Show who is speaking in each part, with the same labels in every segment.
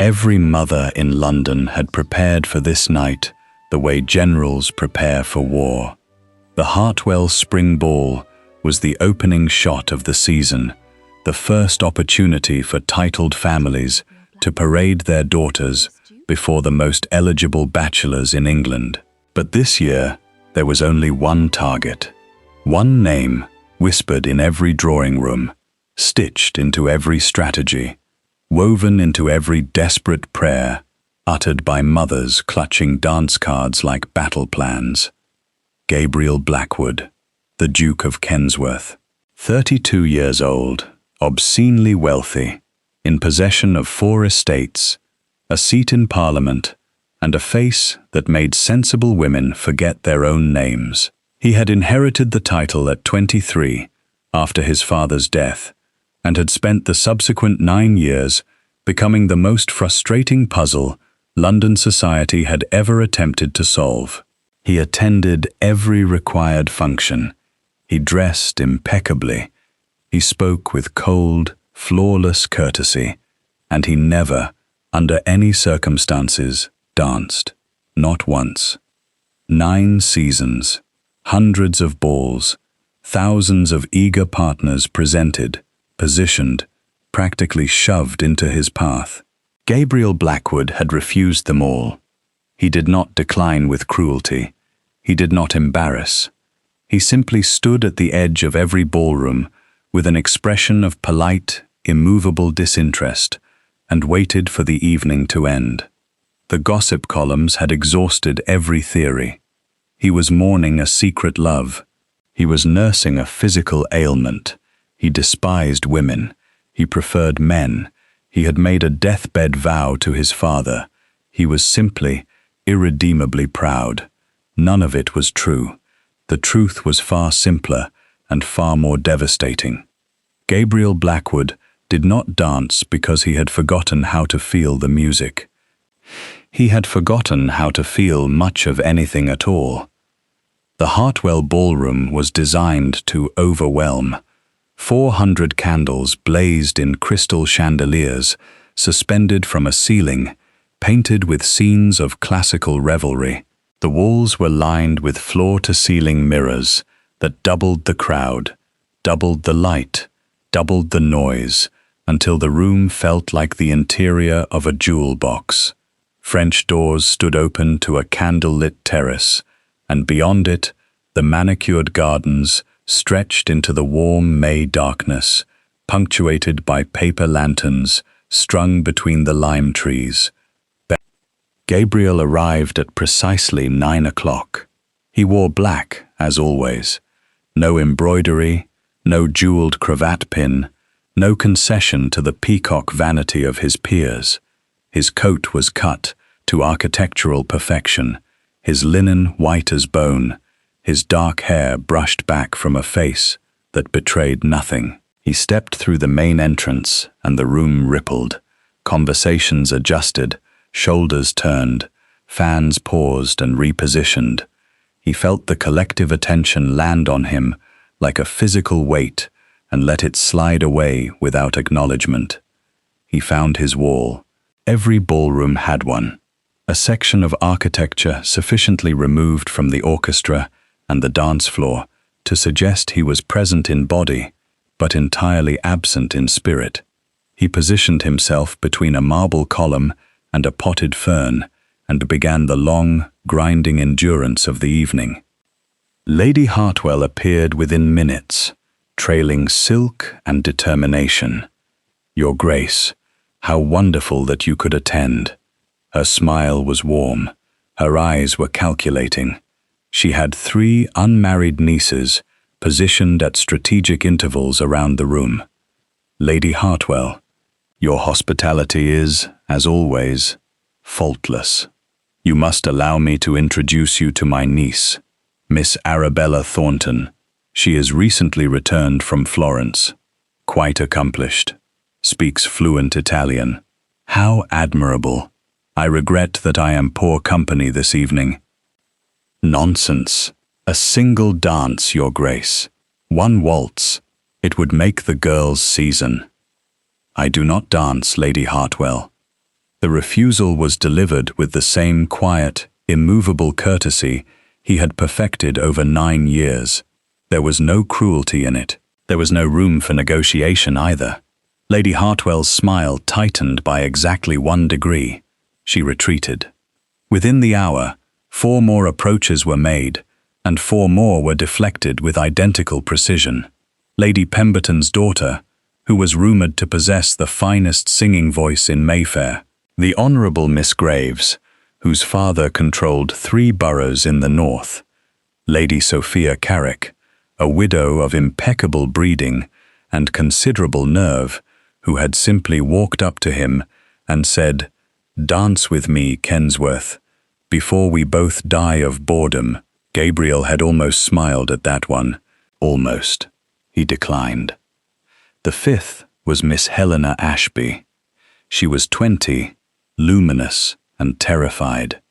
Speaker 1: Every mother in London had prepared for this night the way generals prepare for war. The Hartwell Spring Ball was the opening shot of the season, the first opportunity for titled families to parade their daughters before the most eligible bachelors in England. But this year, there was only one target, one name whispered in every drawing room, stitched into every strategy, woven into every desperate prayer, uttered by mothers clutching dance cards like battle plans. Gabriel Blackwood, the Duke of Kensworth, 32 years old, obscenely wealthy, in possession of 4 estates, a seat in Parliament, and a face that made sensible women forget their own names. He had inherited the title at 23, after his father's death, and had spent the subsequent 9 years becoming the most frustrating puzzle London society had ever attempted to solve. He attended every required function. He dressed impeccably. He spoke with cold, flawless courtesy, and he never, under any circumstances, danced. Not once. 9 seasons, hundreds of balls, thousands of eager partners presented, positioned, practically shoved into his path. Gabriel Blackwood had refused them all. He did not decline with cruelty. He did not embarrass. He simply stood at the edge of every ballroom with an expression of polite, immovable disinterest, and waited for the evening to end. The gossip columns had exhausted every theory. He was mourning a secret love. He was nursing a physical ailment. He despised women. He preferred men. He had made a deathbed vow to his father. He was simply, irredeemably proud. None of it was true. The truth was far simpler and far more devastating. Gabriel Blackwood did not dance because he had forgotten how to feel the music. He had forgotten how to feel much of anything at all. The Hartwell Ballroom was designed to overwhelm. 400 candles blazed in crystal chandeliers, suspended from a ceiling, painted with scenes of classical revelry. The walls were lined with floor-to-ceiling mirrors that doubled the crowd, doubled the light, doubled the noise, until the room felt like the interior of a jewel box. French doors stood open to a candle-lit terrace, and beyond it, the manicured gardens stretched into the warm May darkness, punctuated by paper lanterns strung between the lime trees. Gabriel arrived at precisely 9 o'clock. He wore black, as always. No embroidery, no jeweled cravat pin, no concession to the peacock vanity of his peers. His coat was cut to architectural perfection, his linen white as bone, his dark hair brushed back from a face that betrayed nothing. He stepped through the main entrance, and the room rippled. Conversations adjusted, shoulders turned, fans paused and repositioned. He felt the collective attention land on him like a physical weight and let it slide away without acknowledgement. He found his wall. Every ballroom had one. A section of architecture sufficiently removed from the orchestra and the dance floor to suggest he was present in body, but entirely absent in spirit. He positioned himself between a marble column and a potted fern, and began the long, grinding endurance of the evening. Lady Hartwell appeared within minutes, trailing silk and determination. "Your Grace, how wonderful that you could attend." Her smile was warm. Her eyes were calculating. She had 3 unmarried nieces positioned at strategic intervals around the room. "Lady Hartwell, your hospitality is, as always, faultless. You must allow me to introduce you to my niece, Miss Arabella Thornton. She is recently returned from Florence, quite accomplished, speaks fluent Italian. How admirable! I regret that I am poor company this evening." "Nonsense. A single dance, Your Grace. 1 waltz. It would make the girls' season." "I do not dance, Lady Hartwell." The refusal was delivered with the same quiet, immovable courtesy he had perfected over 9 years. There was no cruelty in it. There was no room for negotiation either. Lady Hartwell's smile tightened by exactly 1 degree. She retreated. Within the hour, 4 more approaches were made, and 4 more were deflected with identical precision. Lady Pemberton's daughter, who was rumoured to possess the finest singing voice in Mayfair, the Honourable Miss Graves, whose father controlled 3 boroughs in the north, Lady Sophia Carrick, a widow of impeccable breeding and considerable nerve, who had simply walked up to him and said, "Dance with me, Kensworth, before we both die of boredom." Gabriel had almost smiled at that one. Almost. He declined. The 5th was Miss Helena Ashby. She was 20, luminous and terrified.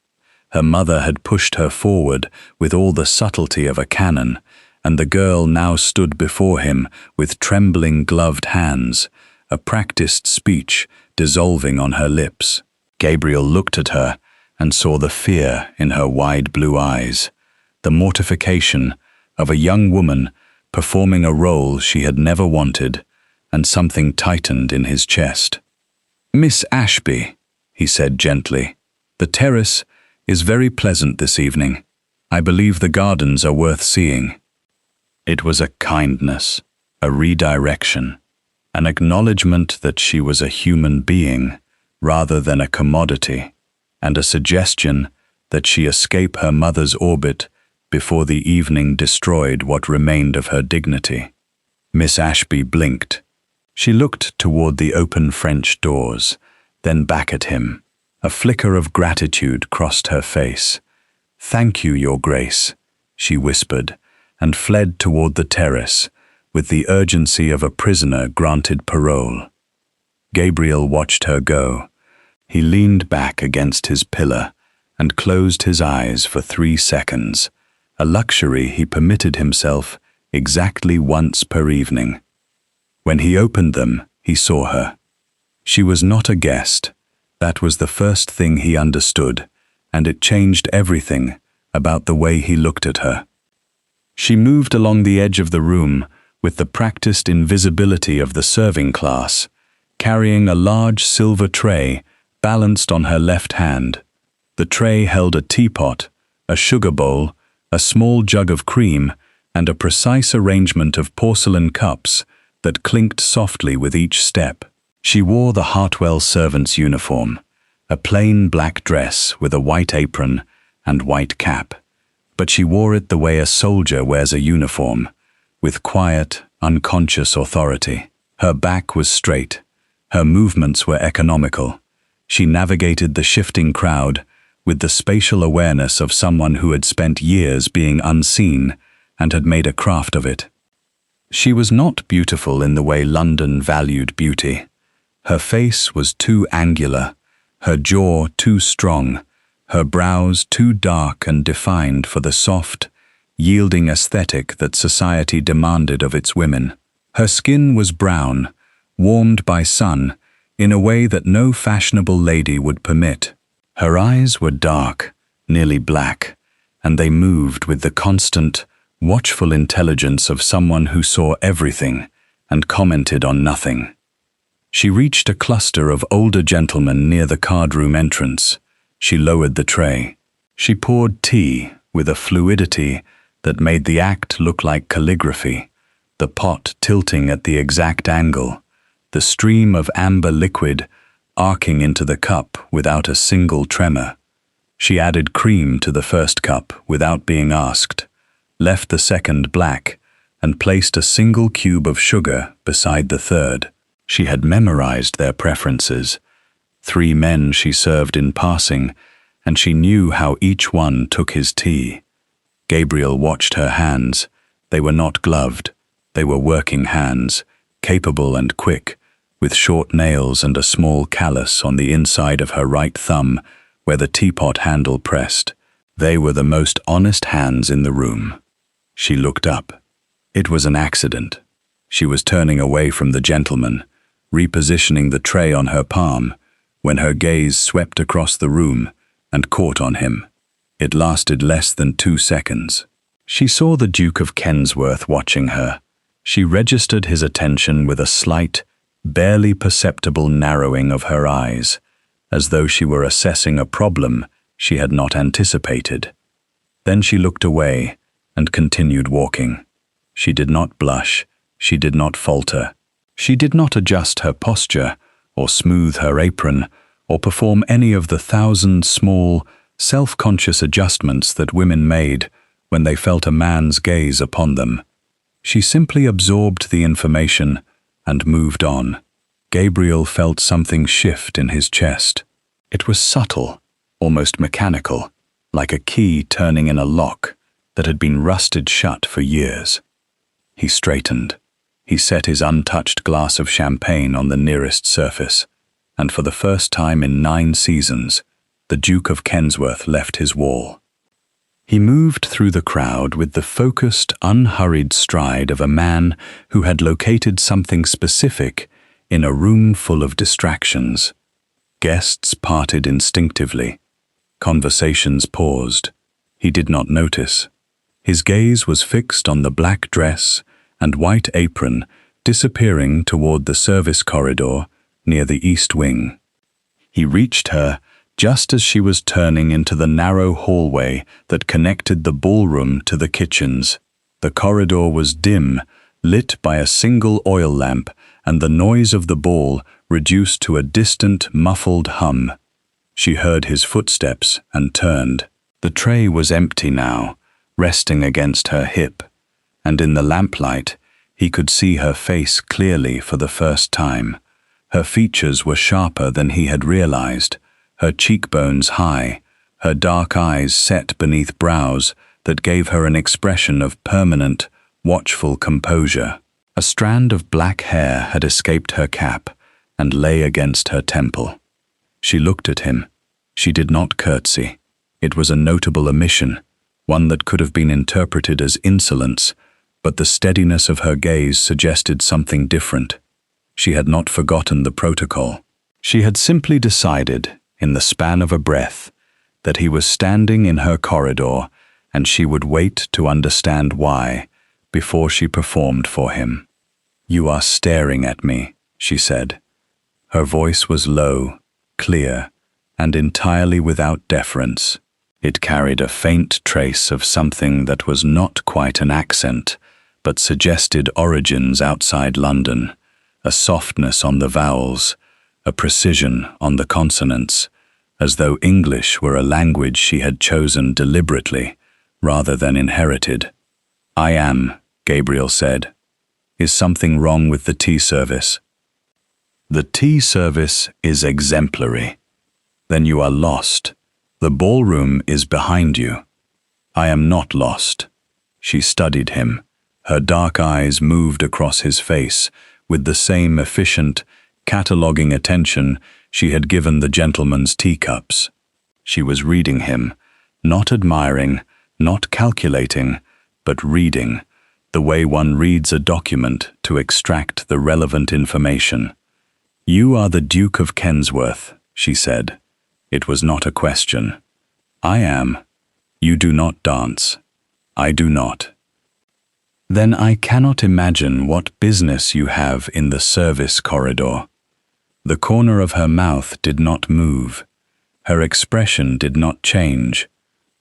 Speaker 1: Her mother had pushed her forward with all the subtlety of a cannon, and the girl now stood before him with trembling gloved hands, a practiced speech dissolving on her lips. Gabriel looked at her and saw the fear in her wide blue eyes, the mortification of a young woman performing a role she had never wanted, and something tightened in his chest. "Miss Ashby," he said gently, "the terrace is very pleasant this evening. I believe the gardens are worth seeing." It was a kindness, a redirection, an acknowledgement that she was a human being rather than a commodity, and a suggestion that she escape her mother's orbit before the evening destroyed what remained of her dignity. Miss Ashby blinked. She looked toward the open French doors, then back at him. A flicker of gratitude crossed her face. "Thank you, Your Grace," she whispered, and fled toward the terrace with the urgency of a prisoner granted parole. Gabriel watched her go. He leaned back against his pillar and closed his eyes for 3 seconds, a luxury he permitted himself exactly once per evening. When he opened them, he saw her. She was not a guest. That was the first thing he understood, and it changed everything about the way he looked at her. She moved along the edge of the room with the practiced invisibility of the serving class, carrying a large silver tray balanced on her left hand. The tray held a teapot, a sugar bowl, a small jug of cream, and a precise arrangement of porcelain cups that clinked softly with each step. She wore the Hartwell servant's uniform, a plain black dress with a white apron and white cap. But she wore it the way a soldier wears a uniform, with quiet, unconscious authority. Her back was straight. Her movements were economical. She navigated the shifting crowd with the spatial awareness of someone who had spent years being unseen and had made a craft of it. She was not beautiful in the way London valued beauty. Her face was too angular, her jaw too strong, her brows too dark and defined for the soft, yielding aesthetic that society demanded of its women. Her skin was brown, warmed by sun, in a way that no fashionable lady would permit. Her eyes were dark, nearly black, and they moved with the constant, watchful intelligence of someone who saw everything and commented on nothing. She reached a cluster of older gentlemen near the card-room entrance. She lowered the tray. She poured tea with a fluidity that made the act look like calligraphy, the pot tilting at the exact angle, the stream of amber liquid arcing into the cup without a single tremor. She added cream to the first cup without being asked, left the second black, and placed a single cube of sugar beside the third. She had memorized their preferences. 3 men she served in passing, and she knew how each one took his tea. Gabriel watched her hands. They were not gloved. They were working hands, capable and quick, with short nails and a small callus on the inside of her right thumb where the teapot handle pressed. They were the most honest hands in the room. She looked up. It was an accident. She was turning away from the gentleman, repositioning the tray on her palm, when her gaze swept across the room and caught on him. It lasted less than 2 seconds. She saw the Duke of Kensworth watching her. She registered his attention with a slight, barely perceptible narrowing of her eyes, as though she were assessing a problem she had not anticipated. Then she looked away and continued walking. She did not blush, she did not falter. She did not adjust her posture, or smooth her apron, or perform any of the 1,000 small, self-conscious adjustments that women made when they felt a man's gaze upon them. She simply absorbed the information and moved on. Gabriel felt something shift in his chest. It was subtle, almost mechanical, like a key turning in a lock that had been rusted shut for years. He straightened. He set his untouched glass of champagne on the nearest surface, and for the first time in 9 seasons, the Duke of Kensworth left his wall. He moved through the crowd with the focused, unhurried stride of a man who had located something specific in a room full of distractions. Guests parted instinctively. Conversations paused. He did not notice. His gaze was fixed on the black dress and white apron disappearing toward the service corridor near the east wing. He reached her just as she was turning into the narrow hallway that connected the ballroom to the kitchens. The corridor was dim, lit by a single oil lamp, and the noise of the ball reduced to a distant, muffled hum. She heard his footsteps and turned. The tray was empty now, resting against her hip, and in the lamplight, he could see her face clearly for the first time. Her features were sharper than he had realized, her cheekbones high, her dark eyes set beneath brows that gave her an expression of permanent, watchful composure. A strand of black hair had escaped her cap and lay against her temple. She looked at him. She did not curtsy. It was a notable omission, one that could have been interpreted as insolence, but the steadiness of her gaze suggested something different. She had not forgotten the protocol. She had simply decided, in the span of a breath, that he was standing in her corridor and she would wait to understand why before she performed for him. "You are staring at me," she said. Her voice was low, clear, and entirely without deference. It carried a faint trace of something that was not quite an accent, but suggested origins outside London, a softness on the vowels, a precision on the consonants, as though English were a language she had chosen deliberately, rather than inherited. "I am," Gabriel said. "Is something wrong with the tea service?" "The tea service is exemplary." "Then you are lost. The ballroom is behind you." "I am not lost." She studied him. Her dark eyes moved across his face with the same efficient, cataloguing attention she had given the gentleman's teacups. She was reading him, not admiring, not calculating, but reading, the way one reads a document to extract the relevant information. "You are the Duke of Kensworth," she said. It was not a question. "I am. You do not dance. I do not." "Then I cannot imagine what business you have in the service corridor." The corner of her mouth did not move. Her expression did not change,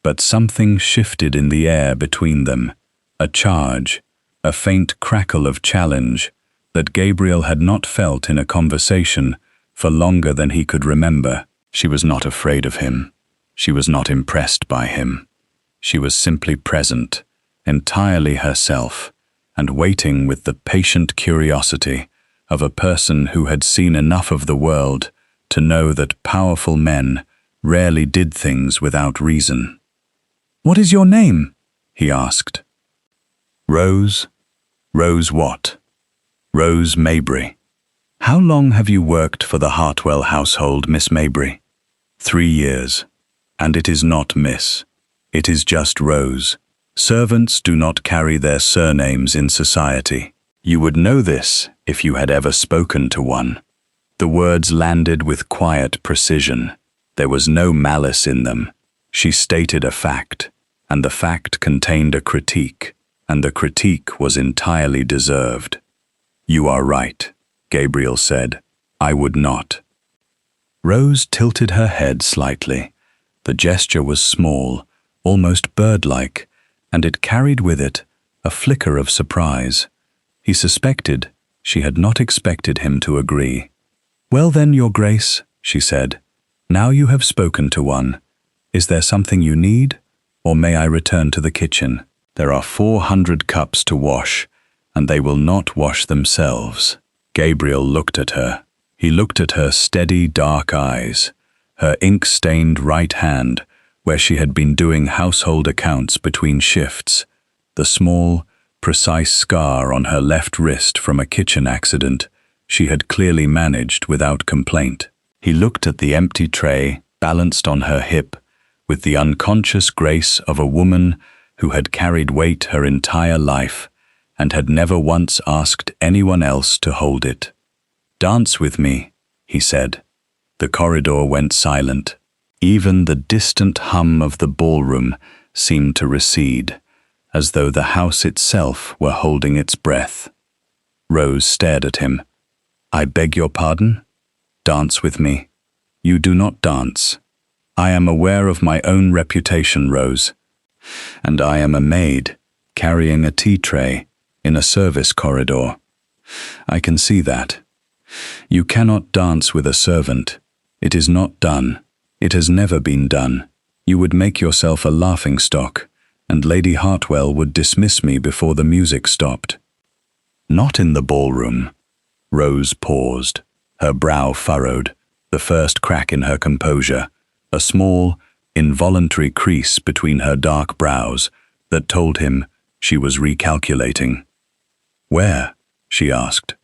Speaker 1: but something shifted in the air between them, a charge, a faint crackle of challenge that Gabriel had not felt in a conversation for longer than he could remember. She was not afraid of him. She was not impressed by him. She was simply present, entirely herself, and waiting with the patient curiosity of a person who had seen enough of the world to know that powerful men rarely did things without reason. "What is your name?" he asked. "Rose." "Rose what?" "Rose Maybury." "How long have you worked for the Hartwell household, Miss Maybury?" 3 years. "And it is not Miss. It is just Rose. Servants do not carry their surnames in society. You would know this if you had ever spoken to one." The words landed with quiet precision. There was no malice in them. She stated a fact, and the fact contained a critique, and the critique was entirely deserved. "You are right," Gabriel said. "I would not." Rose tilted her head slightly. The gesture was small, almost bird-like, and it carried with it a flicker of surprise. He suspected she had not expected him to agree. "Well then, Your Grace," she said, "now you have spoken to one. Is there something you need, or may I return to the kitchen? There are 400 cups to wash, and they will not wash themselves." Gabriel looked at her. He looked at her steady, dark eyes, her ink-stained right hand, where she had been doing household accounts between shifts, the small, precise scar on her left wrist from a kitchen accident she had clearly managed without complaint. He looked at the empty tray balanced on her hip with the unconscious grace of a woman who had carried weight her entire life and had never once asked anyone else to hold it. "Dance with me," he said. The corridor went silent. Even the distant hum of the ballroom seemed to recede, as though the house itself were holding its breath. Rose stared at him. "I beg your pardon? Dance with me? You do not dance. I am aware of my own reputation, Rose. And I am a maid, carrying a tea tray, in a service corridor. I can see that. You cannot dance with a servant. It is not done. It has never been done. You would make yourself a laughingstock, and Lady Hartwell would dismiss me before the music stopped." "Not in the ballroom." Rose paused, her brow furrowed, the first crack in her composure, a small, involuntary crease between her dark brows that told him she was recalculating. "Where?" she asked.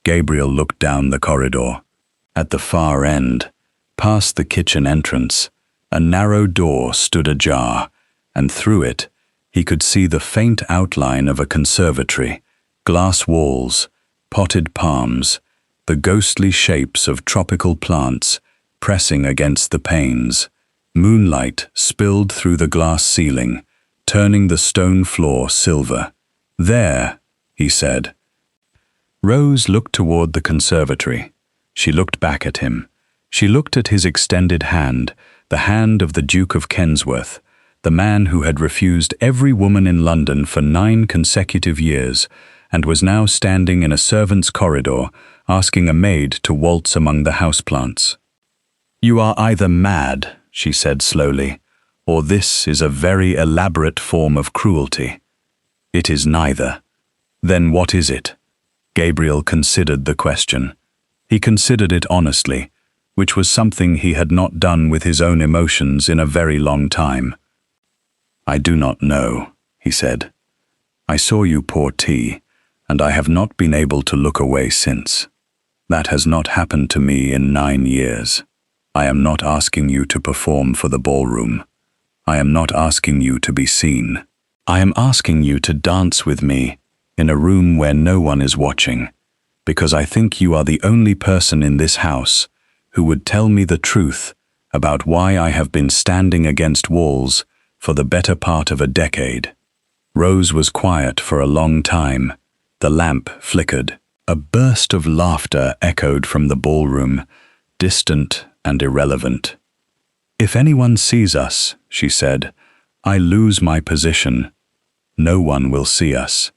Speaker 1: Gabriel looked down the corridor. At the far end, past the kitchen entrance, a narrow door stood ajar, and through it he could see the faint outline of a conservatory, glass walls, potted palms, the ghostly shapes of tropical plants pressing against the panes. Moonlight spilled through the glass ceiling, turning the stone floor silver. "There," he said. Rose looked toward the conservatory. She looked back at him. She looked at his extended hand, the hand of the Duke of Kensworth, the man who had refused every woman in London for 9 consecutive years, and was now standing in a servant's corridor asking a maid to waltz among the houseplants. "You are either mad," she said slowly, "or this is a very elaborate form of cruelty." "It is neither." "Then what is it?" Gabriel considered the question. He considered it honestly, which was something he had not done with his own emotions in a very long time. "I do not know," he said. "I saw you pour tea, and I have not been able to look away since. That has not happened to me in 9 years. I am not asking you to perform for the ballroom. I am not asking you to be seen. I am asking you to dance with me in a room where no one is watching, because I think you are the only person in this house who would tell me the truth about why I have been standing against walls for the better part of a decade." Rose was quiet for a long time. The lamp flickered. A burst of laughter echoed from the ballroom, distant and irrelevant. "If anyone sees us," she said, "I lose my position. No one will see us.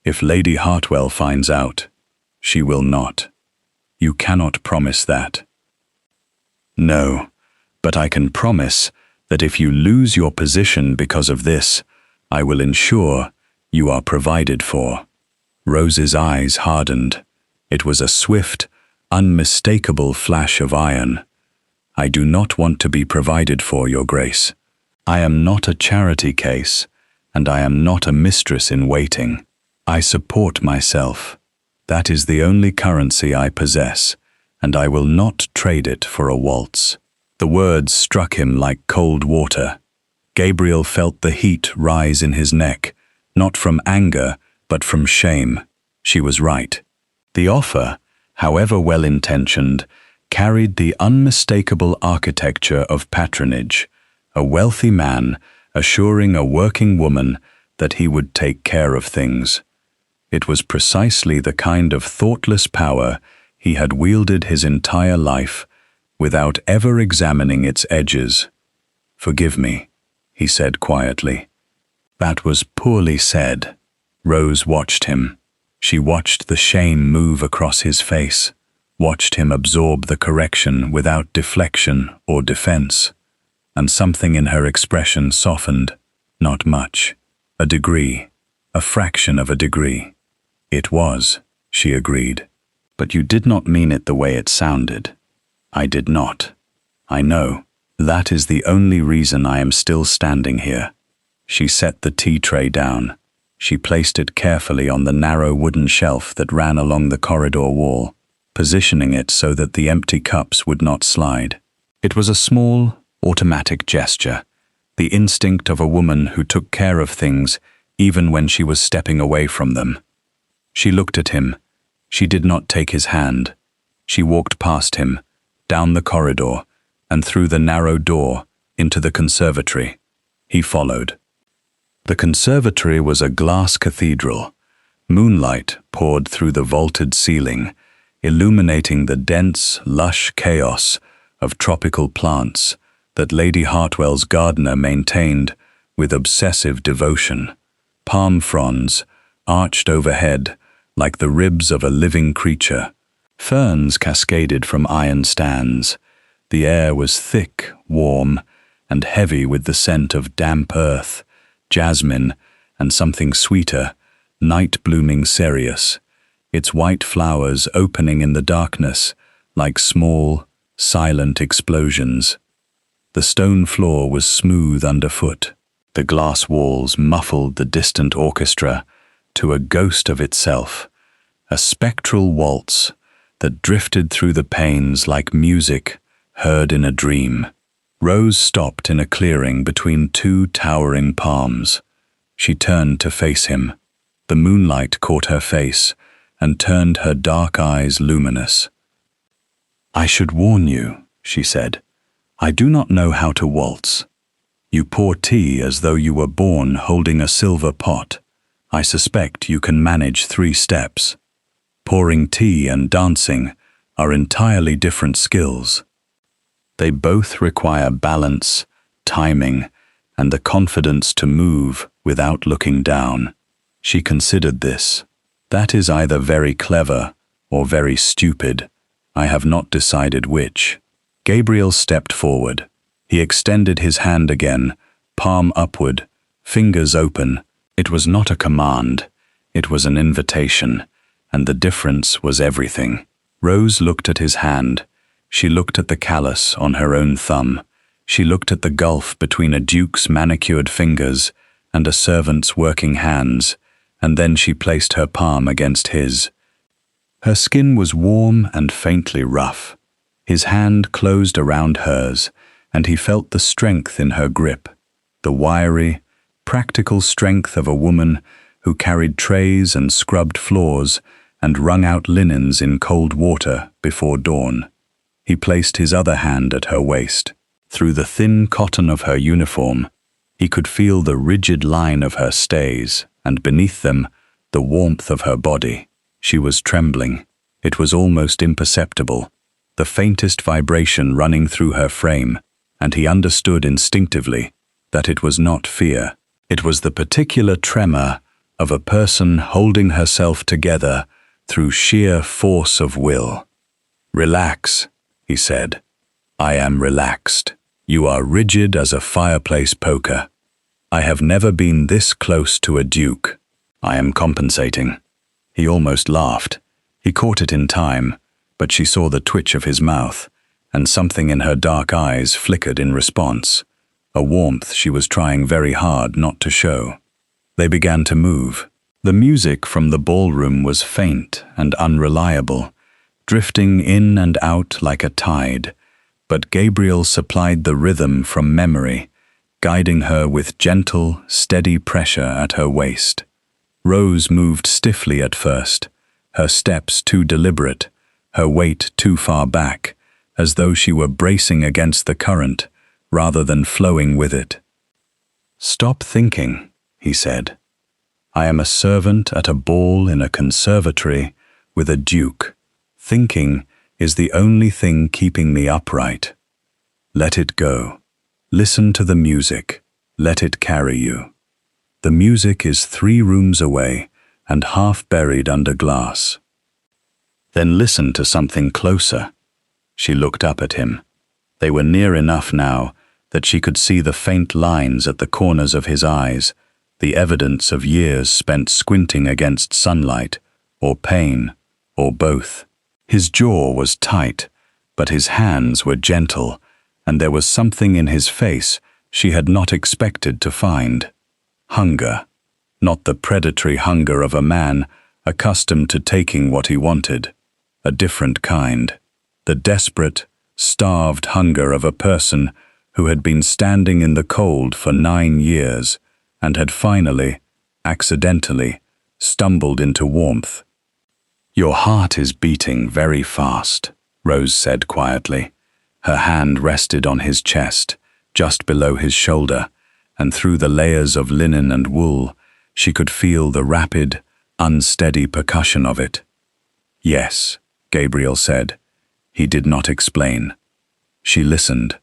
Speaker 1: If Lady Hartwell finds out, she will not. You cannot promise that." "No, but I can promise that if you lose your position because of this, I will ensure you are provided for." Rose's eyes hardened. It was a swift, unmistakable flash of iron. "I do not want to be provided for, Your Grace. I am not a charity case, and I am not a mistress in waiting. I support myself. That is the only currency I possess, and I will not trade it for a waltz." The words struck him like cold water. Gabriel felt the heat rise in his neck, not from anger, but from shame. She was right. The offer however well-intentioned, carried the unmistakable architecture of patronage, a wealthy man assuring a working woman that he would take care of things. It was precisely the kind of thoughtless power he had wielded his entire life, without ever examining its edges. "Forgive me," he said quietly. That was poorly said. Rose watched him. She watched the shame move across his face, watched him absorb the correction without deflection or defense, and something in her expression softened. Not much. A degree. A fraction of a degree. "It was," she agreed. "But you did not mean it the way it sounded." "I did not. I know. That is the only reason I am still standing here." She set the tea tray down. She placed it carefully on the narrow wooden shelf that ran along the corridor wall, positioning it so that the empty cups would not slide. It was a small, automatic gesture, the instinct of a woman who took care of things even when she was stepping away from them. She looked at him. She did not take his hand. She walked past him, down the corridor, and through the narrow door into the conservatory. He followed. The conservatory was a glass cathedral. Moonlight poured through the vaulted ceiling, illuminating the dense, lush chaos of tropical plants that Lady Hartwell's gardener maintained with obsessive devotion. Palm fronds arched overhead like the ribs of a living creature. Ferns cascaded from iron stands. The air was thick, warm, and heavy with the scent of damp earth, jasmine, and something sweeter, night-blooming cereus, its white flowers opening in the darkness like small, silent explosions. The stone floor was smooth underfoot. The glass walls muffled the distant orchestra to a ghost of itself, a spectral waltz that drifted through the panes like music heard in a dream. Rose stopped in a clearing between two towering palms. She turned to face him. The moonlight caught her face and turned her dark eyes luminous. "I should warn you," she said. "I do not know how to waltz. You pour tea as though you were born holding a silver pot. I suspect you can manage 3 steps. Pouring tea and dancing are entirely different skills. They both require balance, timing, and the confidence to move without looking down." She considered this. "That is either very clever or very stupid. I have not decided which." Gabriel stepped forward. He extended his hand again, palm upward, fingers open. It was not a command. It was an invitation, and the difference was everything. Rose looked at his hand. She looked at the callus on her own thumb. She looked at the gulf between a duke's manicured fingers and a servant's working hands, and then she placed her palm against his. Her skin was warm and faintly rough. His hand closed around hers, and he felt the strength in her grip, the wiry, practical strength of a woman who carried trays and scrubbed floors and wrung out linens in cold water before dawn. He placed his other hand at her waist. Through the thin cotton of her uniform, he could feel the rigid line of her stays, and beneath them, the warmth of her body. She was trembling. It was almost imperceptible, the faintest vibration running through her frame, and he understood instinctively that it was not fear. It was the particular tremor of a person holding herself together through sheer force of will. "Relax," he said. "I am relaxed. You are rigid as a fireplace poker. I have never been this close to a duke. I am compensating." He almost laughed. He caught it in time, but she saw the twitch of his mouth, and something in her dark eyes flickered in response, a warmth she was trying very hard not to show. They began to move. The music from the ballroom was faint and unreliable, drifting in and out like a tide, but Gabriel supplied the rhythm from memory, guiding her with gentle, steady pressure at her waist. Rose moved stiffly at first, her steps too deliberate, her weight too far back, as though she were bracing against the current, rather than flowing with it. "Stop thinking," he said. "I am a servant at a ball in a conservatory with a duke. Thinking is the only thing keeping me upright. Let it go. Listen to the music. Let it carry you. The music is 3 rooms away and half buried under glass. Then listen to something closer." She looked up at him. They were near enough now that she could see the faint lines at the corners of his eyes, the evidence of years spent squinting against sunlight, or pain, or both. His jaw was tight, but his hands were gentle, and there was something in his face she had not expected to find. Hunger, not the predatory hunger of a man accustomed to taking what he wanted, a different kind, the desperate, starved hunger of a person who had been standing in the cold for 9 years and had finally, accidentally, stumbled into warmth. "Your heart is beating very fast," Rose said quietly. Her hand rested on his chest, just below his shoulder, and through the layers of linen and wool, she could feel the rapid, unsteady percussion of it. "Yes," Gabriel said. He did not explain. She listened.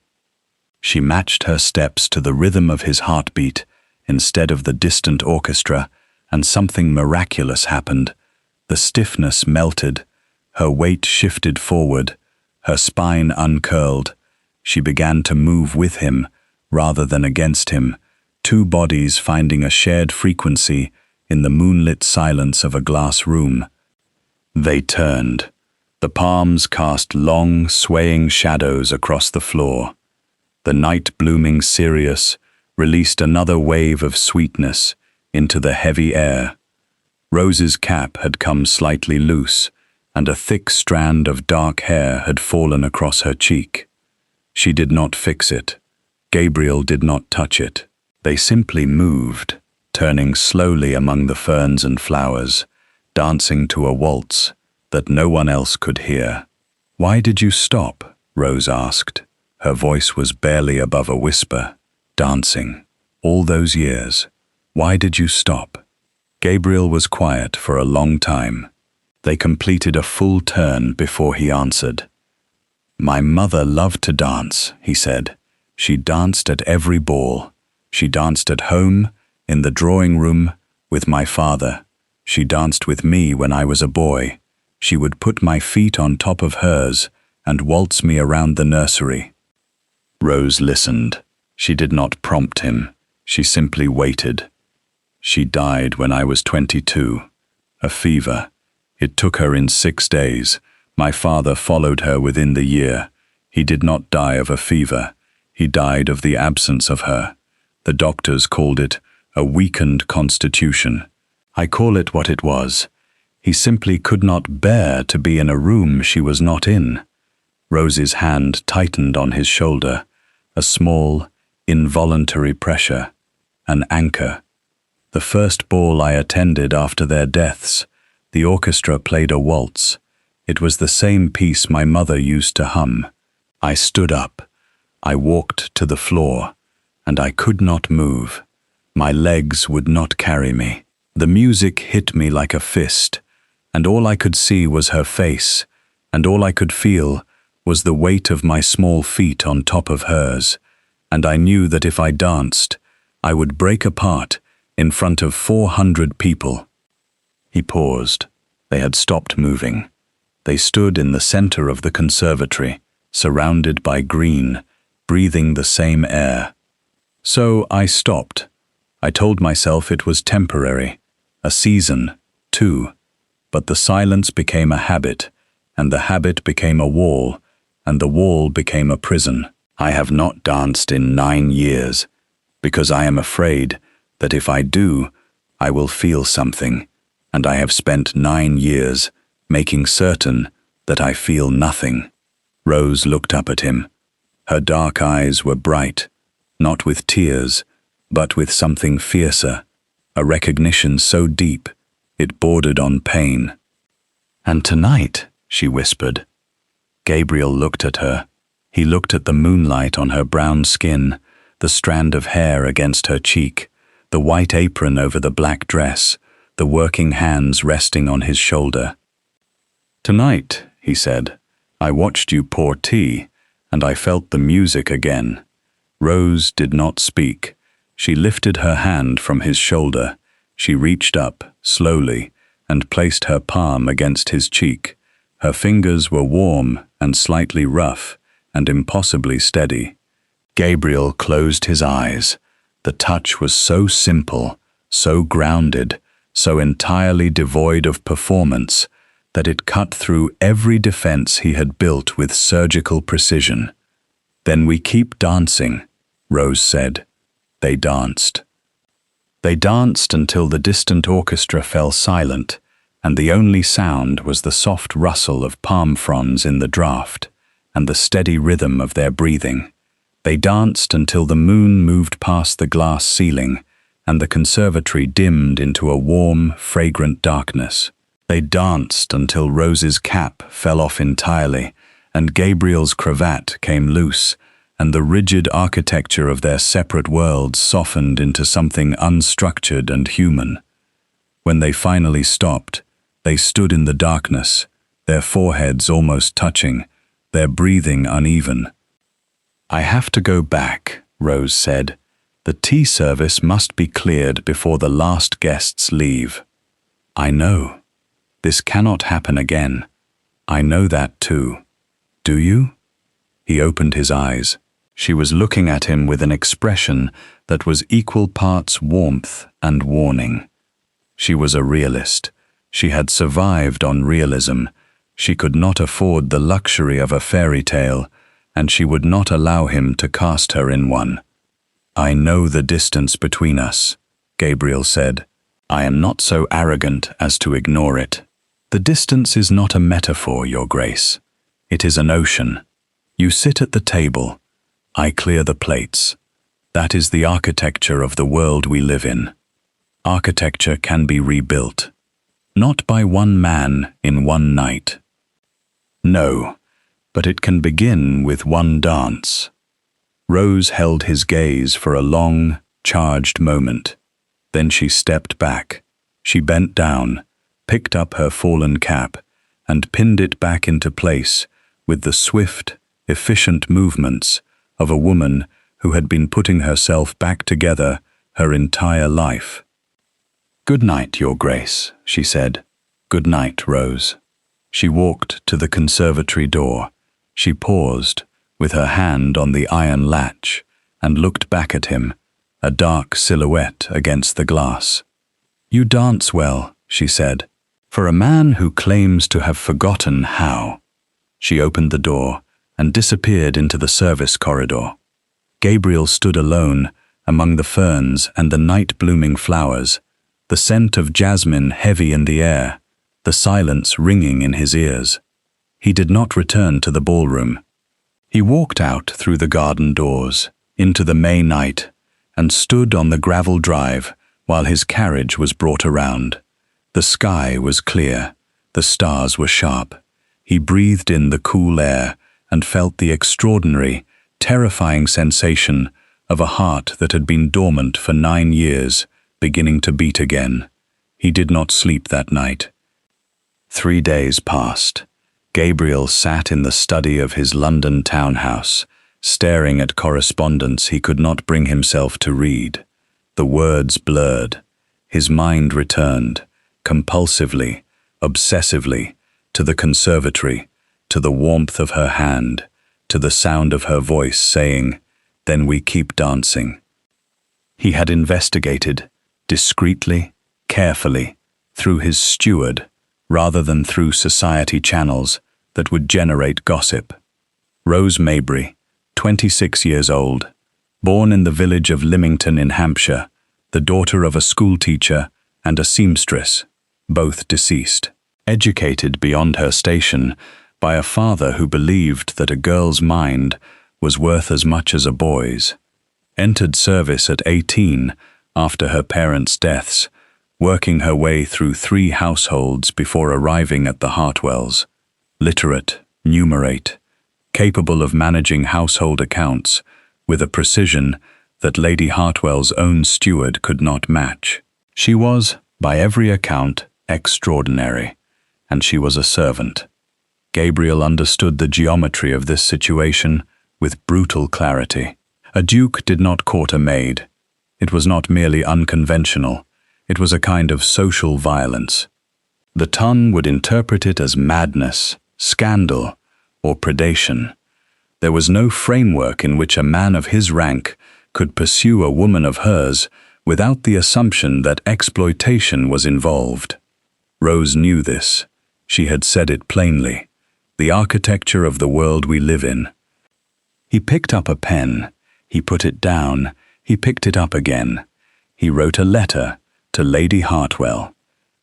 Speaker 1: She matched her steps to the rhythm of his heartbeat instead of the distant orchestra, and something miraculous happened. The stiffness melted, her weight shifted forward, her spine uncurled. She began to move with him rather than against him, 2 bodies finding a shared frequency in the moonlit silence of a glass room. They turned. The palms cast long, swaying shadows across the floor. The night blooming Sirius released another wave of sweetness into the heavy air. Rose's cap had come slightly loose, and a thick strand of dark hair had fallen across her cheek. She did not fix it. Gabriel did not touch it. They simply moved, turning slowly among the ferns and flowers, dancing to a waltz that no one else could hear. "Why did you stop?" Rose asked. Her voice was barely above a whisper. "Dancing. All those years. Why did you stop?" Gabriel was quiet for a long time. They completed a full turn before he answered. "My mother loved to dance," he said. "She danced at every ball. She danced at home, in the drawing room, with my father. She danced with me when I was a boy. She would put my feet on top of hers and waltz me around the nursery." Rose listened. She did not prompt him. She simply waited. "She died when I was 22. A fever. It took her in 6 days. My father followed her within the year. He did not die of a fever. He died of the absence of her. The doctors called it a weakened constitution. I call it what it was. He simply could not bear to be in a room she was not in." Rose's hand tightened on his shoulder, a small, involuntary pressure, an anchor. "The first ball I attended after their deaths, the orchestra played a waltz. It was the same piece my mother used to hum. I stood up. I walked to the floor, and I could not move. My legs would not carry me. The music hit me like a fist, and all I could see was her face, and all I could feel was the weight of my small feet on top of hers, and I knew that if I danced, I would break apart in front of 400 people. He paused. They had stopped moving. They stood in the center of the conservatory, surrounded by green, breathing the same air. So I stopped. I told myself it was temporary, a season, too. But the silence became a habit, and the habit became a wall, and the wall became a prison. I have not danced in 9 years, because I am afraid that if I do, I will feel something, and I have spent 9 years making certain that I feel nothing. Rose looked up at him. Her dark eyes were bright, not with tears, but with something fiercer, a recognition so deep it bordered on pain. "And tonight," she whispered. Gabriel looked at her. He looked at the moonlight on her brown skin, the strand of hair against her cheek, the white apron over the black dress, the working hands resting on his shoulder. "Tonight," he said, "I watched you pour tea, and I felt the music again." Rose did not speak. She lifted her hand from his shoulder. She reached up, slowly, and placed her palm against his cheek. Her fingers were warm and slightly rough, and impossibly steady. Gabriel closed his eyes. The touch was so simple, so grounded, so entirely devoid of performance, that it cut through every defense he had built with surgical precision. "Then we keep dancing," Rose said. They danced. They danced until the distant orchestra fell silent, and the only sound was the soft rustle of palm fronds in the draught, and the steady rhythm of their breathing. They danced until the moon moved past the glass ceiling, and the conservatory dimmed into a warm, fragrant darkness. They danced until Rose's cap fell off entirely, and Gabriel's cravat came loose, and the rigid architecture of their separate worlds softened into something unstructured and human. When they finally stopped, they stood in the darkness, their foreheads almost touching, their breathing uneven. "I have to go back," Rose said. "The tea service must be cleared before the last guests leave." "I know. This cannot happen again. I know that too. Do you?" He opened his eyes. She was looking at him with an expression that was equal parts warmth and warning. She was a realist. She had survived on realism. She could not afford the luxury of a fairy tale, and she would not allow him to cast her in one. "I know the distance between us," Gabriel said. "I am not so arrogant as to ignore it. The distance is not a metaphor, Your Grace. It is an ocean. You sit at the table. I clear the plates. That is the architecture of the world we live in. Architecture can be rebuilt. Not by one man in one night. No, but it can begin with one dance." Rose held his gaze for a long, charged moment. Then she stepped back. She bent down, picked up her fallen cap, and pinned it back into place with the swift, efficient movements of a woman who had been putting herself back together her entire life. "Good night, Your Grace," she said. "Good night, Rose." She walked to the conservatory door. She paused, with her hand on the iron latch, and looked back at him, a dark silhouette against the glass. "You dance well," she said, "for a man who claims to have forgotten how." She opened the door and disappeared into the service corridor. Gabriel stood alone among the ferns and the night-blooming flowers, the scent of jasmine heavy in the air, the silence ringing in his ears. He did not return to the ballroom. He walked out through the garden doors, into the May night, and stood on the gravel drive while his carriage was brought around. The sky was clear, the stars were sharp. He breathed in the cool air and felt the extraordinary, terrifying sensation of a heart that had been dormant for 9 years, beginning to beat again. He did not sleep that night. 3 days passed. Gabriel sat in the study of his London townhouse, staring at correspondence he could not bring himself to read. The words blurred. His mind returned, compulsively, obsessively, to the conservatory, to the warmth of her hand, to the sound of her voice saying, "Then we keep dancing." He had investigated, discreetly, carefully, through his steward, rather than through society channels that would generate gossip. Rose Maybury, 26 years old, born in the village of Lymington in Hampshire, the daughter of a schoolteacher and a seamstress, both deceased. Educated beyond her station by a father who believed that a girl's mind was worth as much as a boy's. Entered service at 18 after her parents' deaths, working her way through 3 households before arriving at the Hartwells. literate, numerate, capable of managing household accounts with a precision that Lady Hartwell's own steward could not match. She was, by every account, extraordinary, and she was a servant. Gabriel understood the geometry of this situation with brutal clarity. A duke did not court a maid. It was not merely unconventional, it was a kind of social violence. The tongue would interpret it as madness, scandal, or predation. There was no framework in which a man of his rank could pursue a woman of hers without the assumption that exploitation was involved. Rose knew this. She had said it plainly. The architecture of the world we live in. He picked up a pen. He put it down. He picked it up again. He wrote a letter to Lady Hartwell.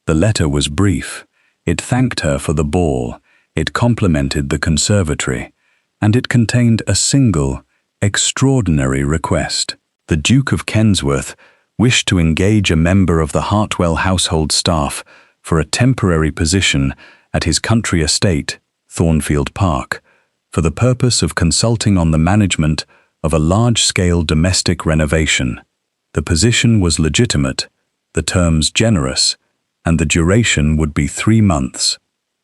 Speaker 1: The letter was brief. It thanked her for the ball. It complimented the conservatory. And it contained a single, extraordinary request. The Duke of Kensworth wished to engage a member of the Hartwell household staff for a temporary position at his country estate, Thornfield Park, for the purpose of consulting on the management of a large-scale domestic renovation. The position was legitimate, the terms generous, and the duration would be 3 months.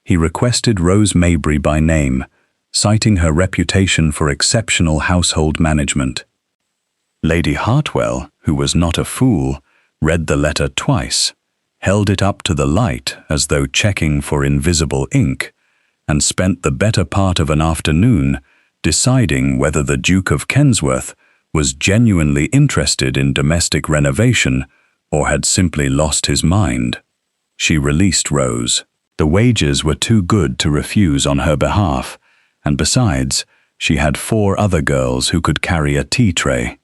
Speaker 1: He requested Rose Maybury by name, citing her reputation for exceptional household management. Lady Hartwell, who was not a fool, read the letter twice, held it up to the light as though checking for invisible ink, and spent the better part of an afternoon deciding whether the Duke of Kensworth was genuinely interested in domestic renovation or had simply lost his mind. She released Rose. The wages were too good to refuse on her behalf, and besides, she had 4 other girls who could carry a tea tray.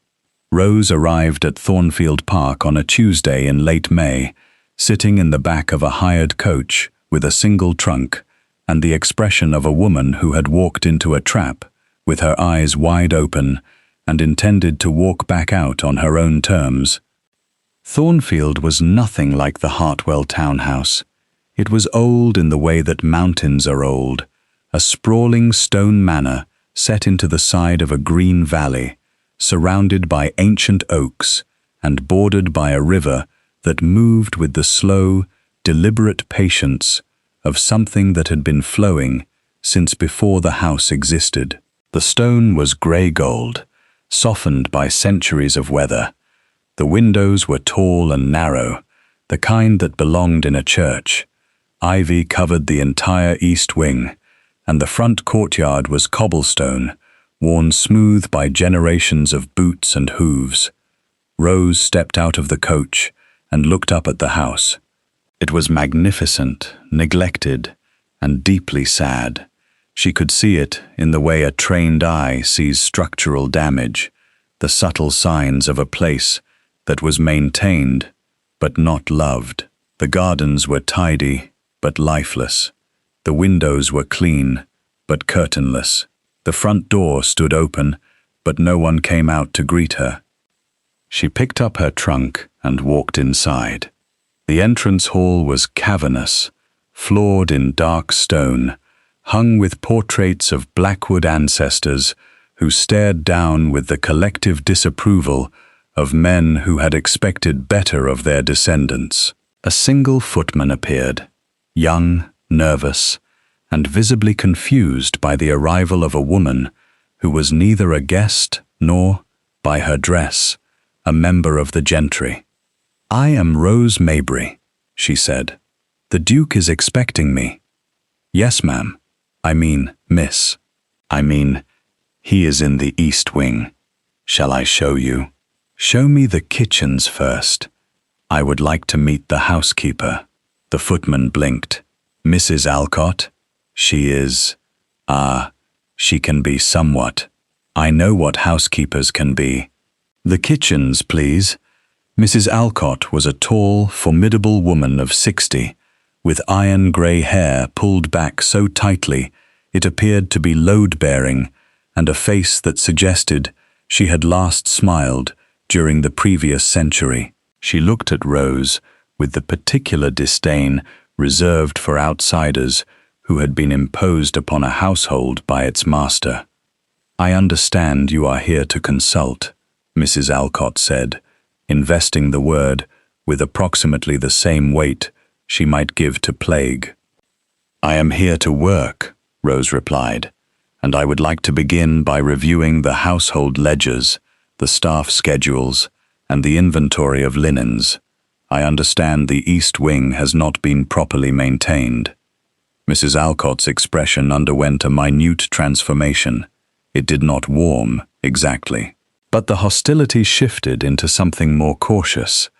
Speaker 1: Rose arrived at Thornfield Park on a Tuesday in late May, sitting in the back of a hired coach with a single trunk and the expression of a woman who had walked into a trap, with her eyes wide open and intended to walk back out on her own terms. Thornfield was nothing like the Hartwell townhouse. It was old in the way that mountains are old, a sprawling stone manor set into the side of a green valley, surrounded by ancient oaks and bordered by a river that moved with the slow, deliberate patience of something that had been flowing since before the house existed. The stone was grey-gold, softened by centuries of weather. The windows were tall and narrow, the kind that belonged in a church. Ivy covered the entire east wing, and the front courtyard was cobblestone, worn smooth by generations of boots and hooves. Rose stepped out of the coach and looked up at the house. It was magnificent, neglected, and deeply sad. She could see it in the way a trained eye sees structural damage, the subtle signs of a place that was maintained but not loved. The gardens were tidy but lifeless. The windows were clean but curtainless. The front door stood open, but no one came out to greet her. She picked up her trunk and walked inside. The entrance hall was cavernous, floored in dark stone, hung with portraits of Blackwood ancestors who stared down with the collective disapproval of men who had expected better of their descendants. A single footman appeared, young, nervous, and visibly confused by the arrival of a woman who was neither a guest nor, by her dress, a member of the gentry. "I am Rose Maybury," she said. "The Duke is expecting me." "Yes, ma'am. I mean, miss. I mean, he is in the east wing. Shall I show you?" "Show me the kitchens first. I would like to meet the housekeeper." The footman blinked. "Mrs. Alcott? She is... she can be somewhat. I know what housekeepers can be. The kitchens, please." Mrs. Alcott was a tall, formidable woman of 60, with iron-grey hair pulled back so tightly it appeared to be load-bearing, and a face that suggested she had last smiled during the previous century. She looked at Rose with the particular disdain reserved for outsiders who had been imposed upon a household by its master. "I understand you are here to consult," Mrs. Alcott said, investing the word with approximately the same weight she might give to plague. "I am here to work," Rose replied, "and I would like to begin by reviewing the household ledgers, the staff schedules, and the inventory of linens. I understand the East Wing has not been properly maintained." Mrs. Alcott's expression underwent a minute transformation. It did not warm, exactly. But the hostility shifted into something more cautious,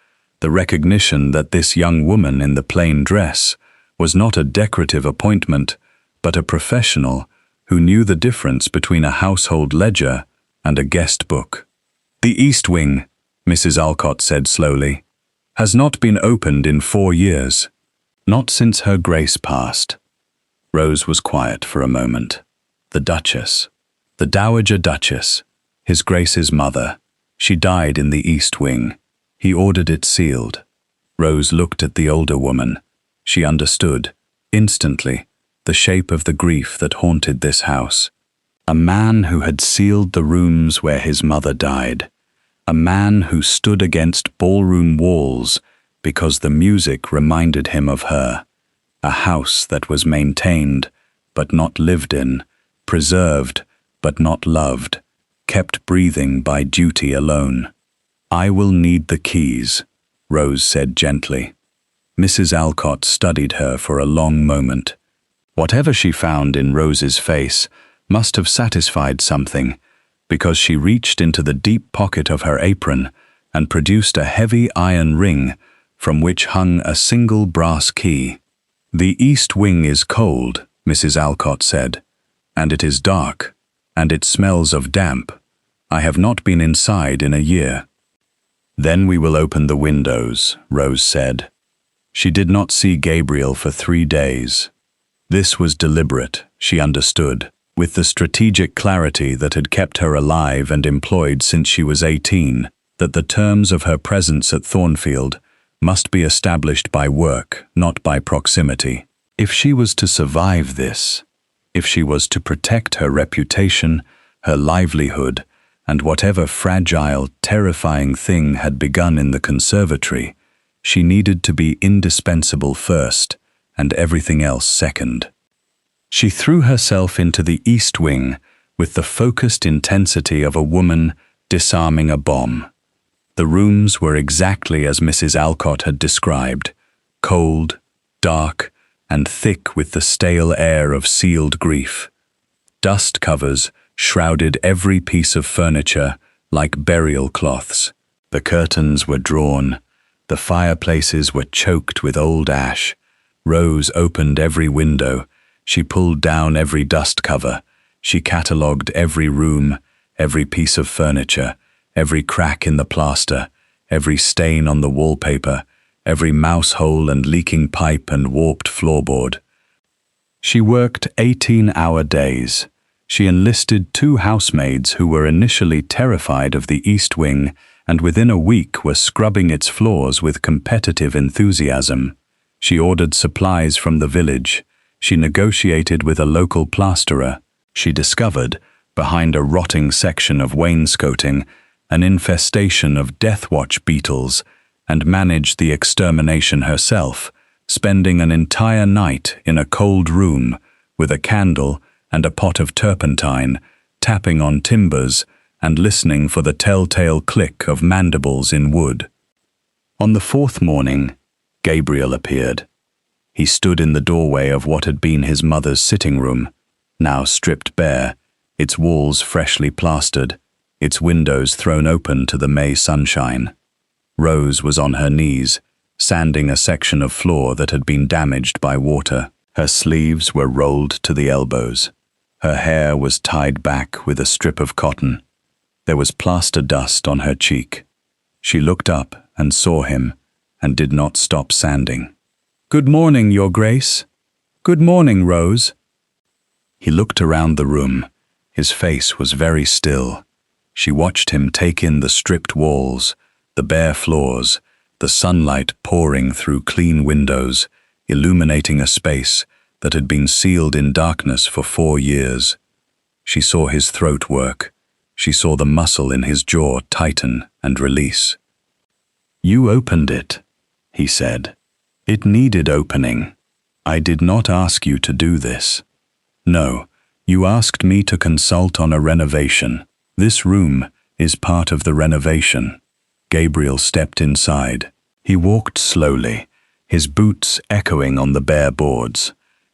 Speaker 1: the recognition that this young woman in the plain dress was not a decorative appointment, but a professional who knew the difference between a household ledger and a guest book. "The East Wing," Mrs. Alcott said slowly, "has not been opened in 4 years. Not since Her Grace passed." Rose was quiet for a moment. The Duchess, the Dowager Duchess, His Grace's mother, she died in the East Wing. He ordered it sealed. Rose looked at the older woman. She understood, instantly, the shape of the grief that haunted this house. A man who had sealed the rooms where his mother died. A man who stood against ballroom walls because the music reminded him of her. A house that was maintained, but not lived in, preserved, but not loved, kept breathing by duty alone. "I will need the keys," Rose said gently. Mrs. Alcott studied her for a long moment. Whatever she found in Rose's face must have satisfied something, because she reached into the deep pocket of her apron and produced a heavy iron ring from which hung a single brass key. "The East Wing is cold," Mrs. Alcott said, "and it is dark, and it smells of damp. I have not been inside in a year." "Then we will open the windows," Rose said. She did not see Gabriel for 3 days. This was deliberate, she understood, with the strategic clarity that had kept her alive and employed since she was 18, that the terms of her presence at Thornfield must be established by work, not by proximity. If she was to survive this, if she was to protect her reputation, her livelihood, and whatever fragile, terrifying thing had begun in the conservatory, she needed to be indispensable first, and everything else second. She threw herself into the East Wing with the focused intensity of a woman disarming a bomb. The rooms were exactly as Mrs. Alcott had described, cold, dark, and thick with the stale air of sealed grief. Dust covers shrouded every piece of furniture like burial cloths. The curtains were drawn. The fireplaces were choked with old ash. Rose opened every window. She pulled down every dust cover. She catalogued every room, every piece of furniture, every crack in the plaster, every stain on the wallpaper, every mouse hole and leaking pipe and warped floorboard. She worked 18-hour days. She enlisted 2 housemaids who were initially terrified of the East Wing and within a week were scrubbing its floors with competitive enthusiasm. She ordered supplies from the village. She negotiated with a local plasterer. She discovered, behind a rotting section of wainscoting, an infestation of Death Watch beetles, and managed the extermination herself, spending an entire night in a cold room with a candle and a pot of turpentine, tapping on timbers and listening for the telltale click of mandibles in wood. On the 4th morning, Gabriel appeared. He stood in the doorway of what had been his mother's sitting room, now stripped bare, its walls freshly plastered, its windows thrown open to the May sunshine. Rose was on her knees, sanding a section of floor that had been damaged by water. Her sleeves were rolled to the elbows. Her hair was tied back with a strip of cotton. There was plaster dust on her cheek. She looked up and saw him, and did not stop sanding. "Good morning, Your Grace." "Good morning, Rose." He looked around the room. His face was very still. She watched him take in the stripped walls, the bare floors, the sunlight pouring through clean windows, illuminating a space that had been sealed in darkness for 4 years. She saw his throat work. She saw the muscle in his jaw tighten and release. "You opened it," he said. "It needed opening. I did not ask you to do this. No, you asked me to consult on a renovation. This room is part of the renovation." Gabriel stepped inside. He walked slowly, his boots echoing on the bare boards.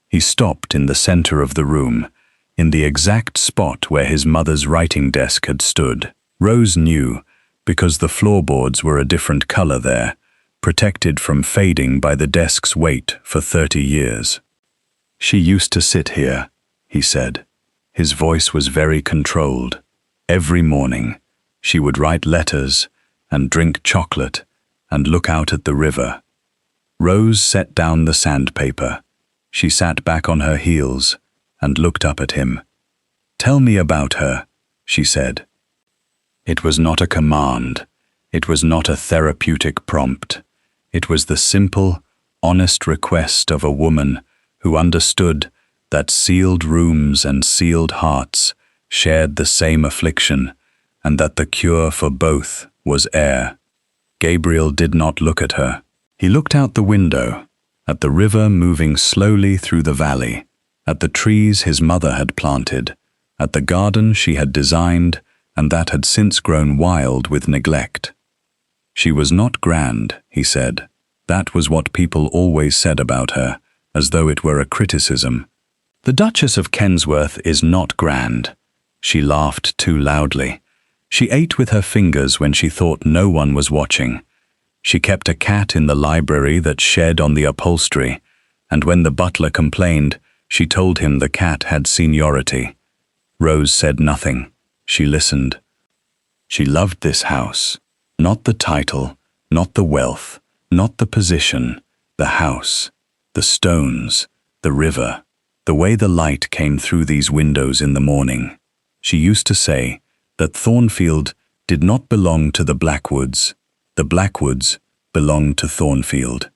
Speaker 1: He stopped in the center of the room, in the exact spot where his mother's writing desk had stood. Rose knew, because the floorboards were a different color there, protected from fading by the desk's weight for 30 years. "She used to sit here," he said. His voice was very controlled. "Every morning, she would write letters and drink chocolate and look out at the river." Rose set down the sandpaper. She sat back on her heels and looked up at him. "Tell me about her," she said. It was not a command. It was not a therapeutic prompt. It was the simple, honest request of a woman who understood that sealed rooms and sealed hearts shared the same affliction, and that the cure for both was air. Gabriel did not look at her. He looked out the window, at the river moving slowly through the valley, at the trees his mother had planted, at the garden she had designed and that had since grown wild with neglect. She was not grand, he said. That was what people always said about her, as though it were a criticism. "The Duchess of Kensworth is not grand." She laughed too loudly. She ate with her fingers when she thought no one was watching. She kept a cat in the library that shed on the upholstery, and when the butler complained, she told him the cat had seniority. Rose said nothing. She listened. She loved this house. Not the title, not the wealth, not the position, the house, the stones, the river, the way the light came through these windows in the morning. She used to say that Thornfield did not belong to the Blackwoods. The Blackwoods belonged to Thornfield.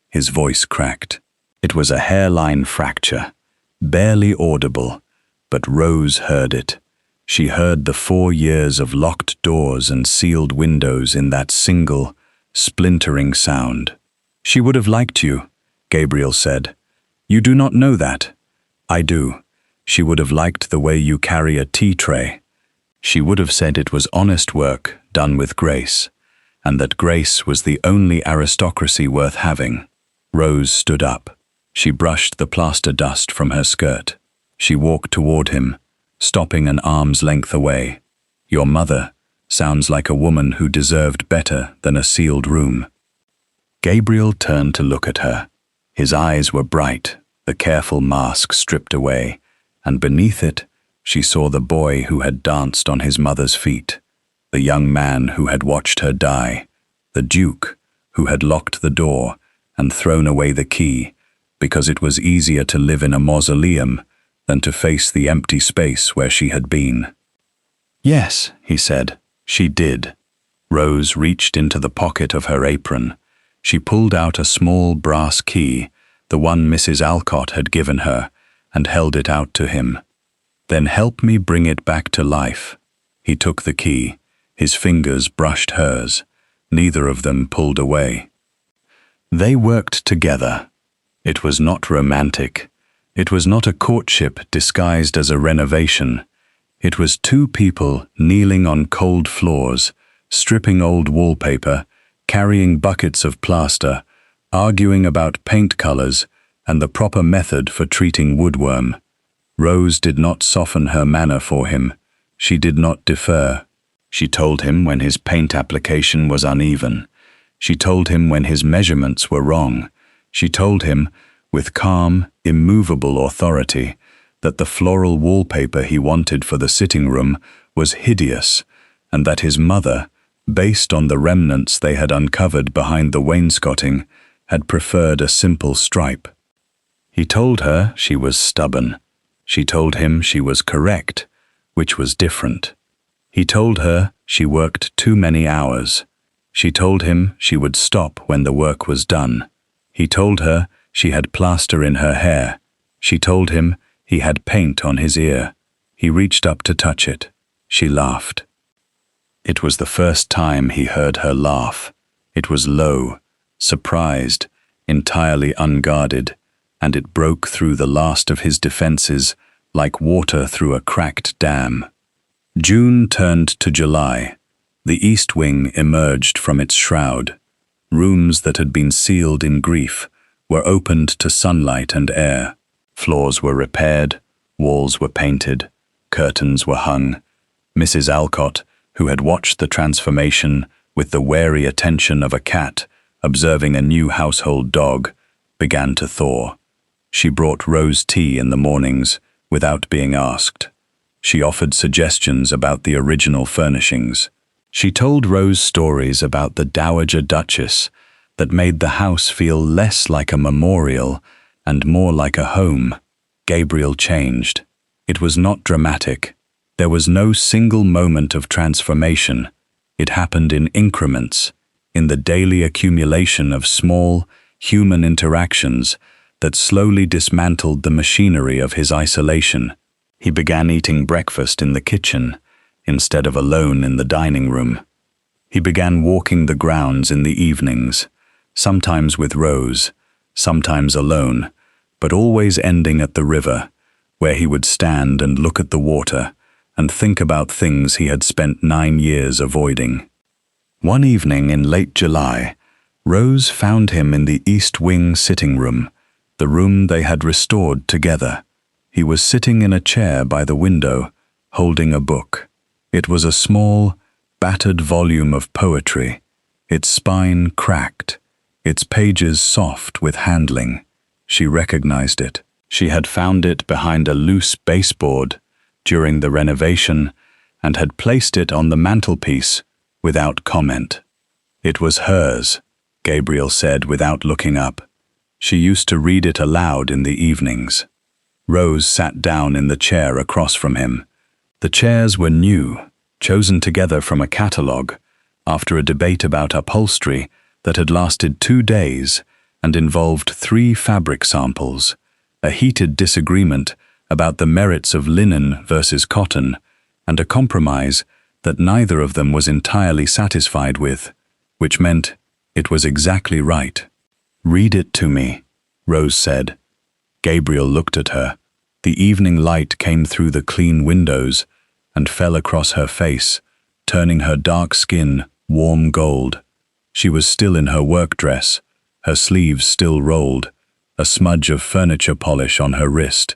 Speaker 1: His voice cracked. It was a hairline fracture, barely audible, but Rose heard it. She heard the 4 years of locked doors and sealed windows in that single, splintering sound. "She would have liked you," Gabriel said. "You do not know that." "I do. She would have liked the way you carry a tea tray. She would have said it was honest work done with grace, and that grace was the only aristocracy worth having." Rose stood up. She brushed the plaster dust from her skirt. She walked toward him, stopping an arm's length away. "Your mother sounds like a woman who deserved better than a sealed room." Gabriel turned to look at her. His eyes were bright, the careful mask stripped away, and beneath it, she saw the boy who had danced on his mother's feet, the young man who had watched her die, the duke who had locked the door and thrown away the key, because it was easier to live in a mausoleum than to face the empty space where she had been. "Yes," he said, "she did." Rose reached into the pocket of her apron. She pulled out a small brass key, the one Mrs. Alcott had given her, and held it out to him. "Then help me bring it back to life." He took the key. His fingers brushed hers. Neither of them pulled away. They worked together. It was not romantic. It was not a courtship disguised as a renovation. It was two people kneeling on cold floors, stripping old wallpaper, carrying buckets of plaster, arguing about paint colors and the proper method for treating woodworm. Rose did not soften her manner for him. She did not defer. She told him when his paint application was uneven. She told him when his measurements were wrong. She told him, with calm, immovable authority, that the floral wallpaper he wanted for the sitting room was hideous, and that his mother, based on the remnants they had uncovered behind the wainscoting, had preferred a simple stripe. He told her she was stubborn. She told him she was correct, which was different. He told her she worked too many hours. She told him she would stop when the work was done. He told her she had plaster in her hair. She told him he had paint on his ear. He reached up to touch it. She laughed. It was the first time he heard her laugh. It was low, surprised, entirely unguarded, and it broke through the last of his defenses like water through a cracked dam. June turned to July. The east wing emerged from its shroud. Rooms that had been sealed in grief were opened to sunlight and air. Floors were repaired, walls were painted, curtains were hung. Mrs. Alcott, who had watched the transformation with the wary attention of a cat observing a new household dog, began to thaw. She brought Rose tea in the mornings without being asked. She offered suggestions about the original furnishings. She told Rose stories about the Dowager Duchess that made the house feel less like a memorial and more like a home. Gabriel changed. It was not dramatic. There was no single moment of transformation. It happened in increments, in the daily accumulation of small, human interactions that slowly dismantled the machinery of his isolation. He began eating breakfast in the kitchen instead of alone in the dining room. He began walking the grounds in the evenings, sometimes with Rose, sometimes alone, but always ending at the river, where he would stand and look at the water and think about things he had spent 9 years avoiding. One evening in late July, Rose found him in the East Wing sitting room, the room they had restored together. He was sitting in a chair by the window, holding a book. It was a small, battered volume of poetry, its spine cracked, its pages soft with handling. She recognized it. She had found it behind a loose baseboard during the renovation and had placed it on the mantelpiece without comment. It was hers, Gabriel said without looking up. She used to read it aloud in the evenings. Rose sat down in the chair across from him. The chairs were new, chosen together from a catalogue, after a debate about upholstery that had lasted 2 days and involved 3 fabric samples, a heated disagreement about the merits of linen versus cotton, and a compromise that neither of them was entirely satisfied with, which meant it was exactly right. "Read it to me," Rose said. Gabriel looked at her. The evening light came through the clean windows and fell across her face, turning her dark skin warm gold. She was still in her work dress, her sleeves still rolled, a smudge of furniture polish on her wrist.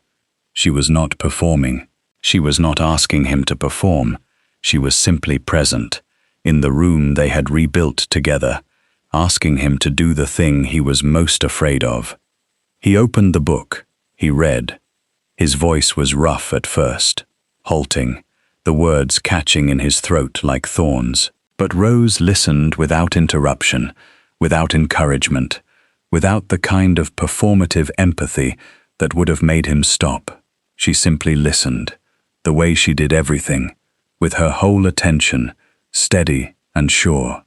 Speaker 1: She was not performing. She was not asking him to perform. She was simply present, in the room they had rebuilt together, asking him to do the thing he was most afraid of. He opened the book. He read. His voice was rough at first, halting, the words catching in his throat like thorns. But Rose listened without interruption, without encouragement, without the kind of performative empathy that would have made him stop. She simply listened, the way she did everything, with her whole attention, steady and sure.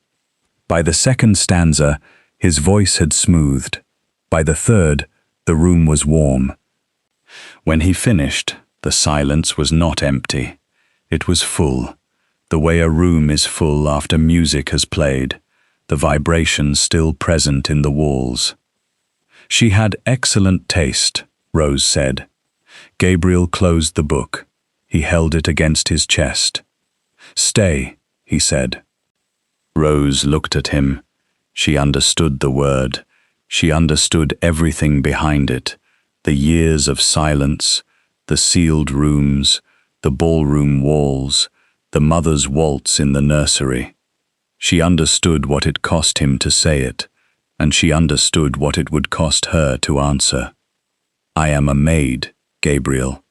Speaker 1: By the second stanza, his voice had smoothed. By the third, the room was warm. When he finished, the silence was not empty. It was full, the way a room is full after music has played, the vibration still present in the walls. She had excellent taste, Rose said. Gabriel closed the book. He held it against his chest. "Stay," he said. Rose looked at him. She understood the word. She understood everything behind it, the years of silence, the sealed rooms, the ballroom walls, the mother's waltz in the nursery. She understood what it cost him to say it, and she understood what it would cost her to answer. "I am a maid, Gabriel."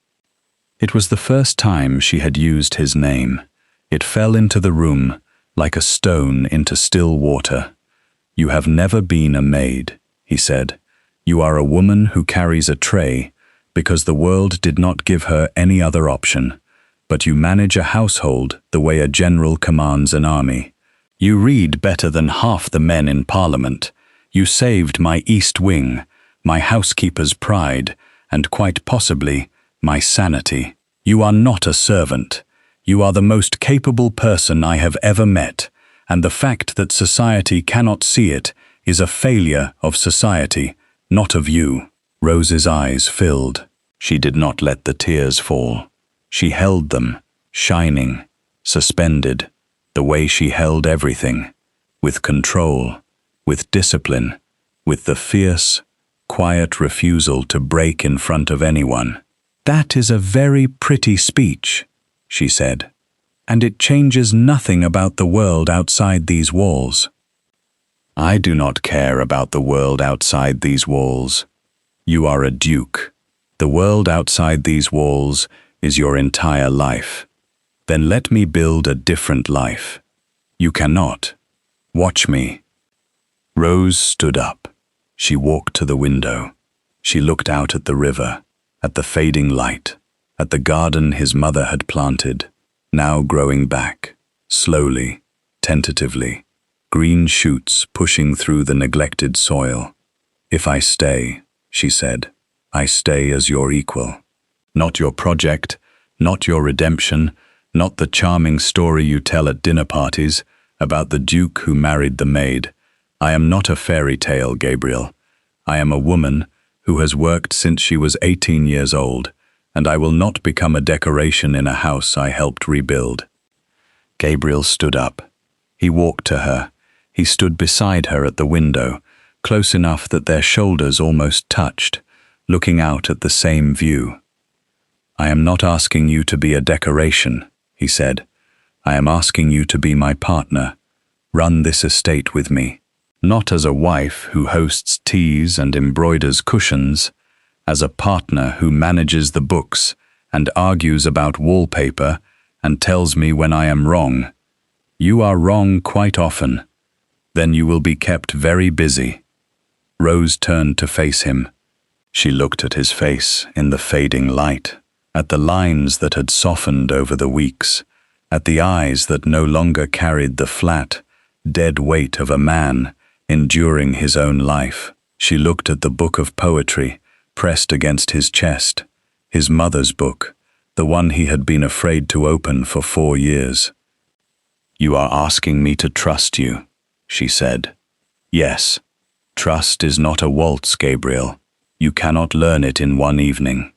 Speaker 1: It was the first time she had used his name. It fell into the room like a stone into still water. "You have never been a maid," he said. "You are a woman who carries a tray because the world did not give her any other option. But you manage a household the way a general commands an army. You read better than half the men in Parliament. You saved my East Wing, my housekeeper's pride, and quite possibly my sanity. You are not a servant. You are the most capable person I have ever met, and the fact that society cannot see it is a failure of society, not of you." Rose's eyes filled. She did not let the tears fall. She held them, shining, suspended, the way she held everything, with control, with discipline, with the fierce, quiet refusal to break in front of anyone. "That is a very pretty speech," she said, "and it changes nothing about the world outside these walls." "I do not care about the world outside these walls. You are a duke. The world outside these walls is your entire life. Then let me build a different life. You cannot. Watch me." Rose stood up. She walked to the window. She looked out at the river, at the fading light, at the garden his mother had planted, now growing back, slowly, tentatively, green shoots pushing through the neglected soil. "If I stay," she said, "I stay as your equal. Not your project, not your redemption, not the charming story you tell at dinner parties about the duke who married the maid. I am not a fairy tale, Gabriel. I am a woman who has worked since she was 18 years old, and I will not become a decoration in a house I helped rebuild." Gabriel stood up. He walked to her. He stood beside her at the window, close enough that their shoulders almost touched, looking out at the same view. "I am not asking you to be a decoration," he said. "I am asking you to be my partner. Run this estate with me. Not as a wife who hosts teas and embroiders cushions, as a partner who manages the books and argues about wallpaper and tells me when I am wrong. You are wrong quite often. Then you will be kept very busy." Rose turned to face him. She looked at his face in the fading light, at the lines that had softened over the weeks, at the eyes that no longer carried the flat, dead weight of a man enduring his own life. She looked at the book of poetry pressed against his chest, his mother's book, the one he had been afraid to open for 4 years. "You are asking me to trust you," she said. "Yes, trust is not a waltz, Gabriel. You cannot learn it in one evening.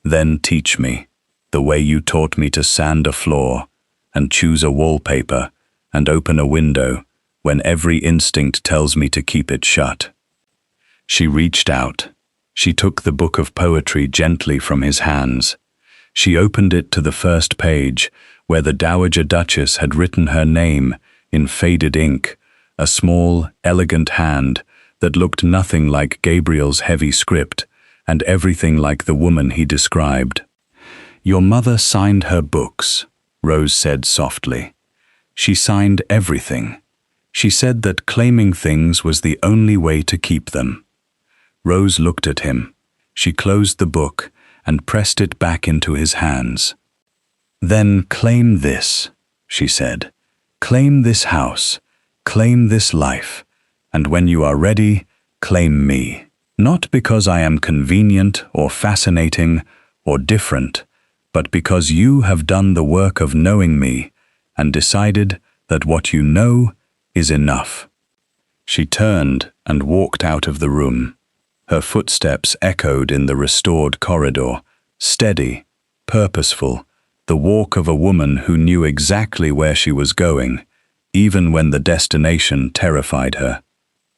Speaker 1: Then teach me, the way you taught me to sand a floor and choose a wallpaper and open a window when every instinct tells me to keep it shut." She reached out. She took the book of poetry gently from his hands. She opened it to the first page, where the Dowager Duchess had written her name in faded ink, a small, elegant hand that looked nothing like Gabriel's heavy script and everything like the woman he described. "Your mother signed her books," Rose said softly. "She signed everything. She said that claiming things was the only way to keep them." Rose looked at him. She closed the book and pressed it back into his hands. "Then claim this," she said. "Claim this house, claim this life, and when you are ready, claim me. Not because I am convenient or fascinating or different, but because you have done the work of knowing me and decided that what you know is enough." She turned and walked out of the room. Her footsteps echoed in the restored corridor, steady, purposeful, the walk of a woman who knew exactly where she was going, even when the destination terrified her.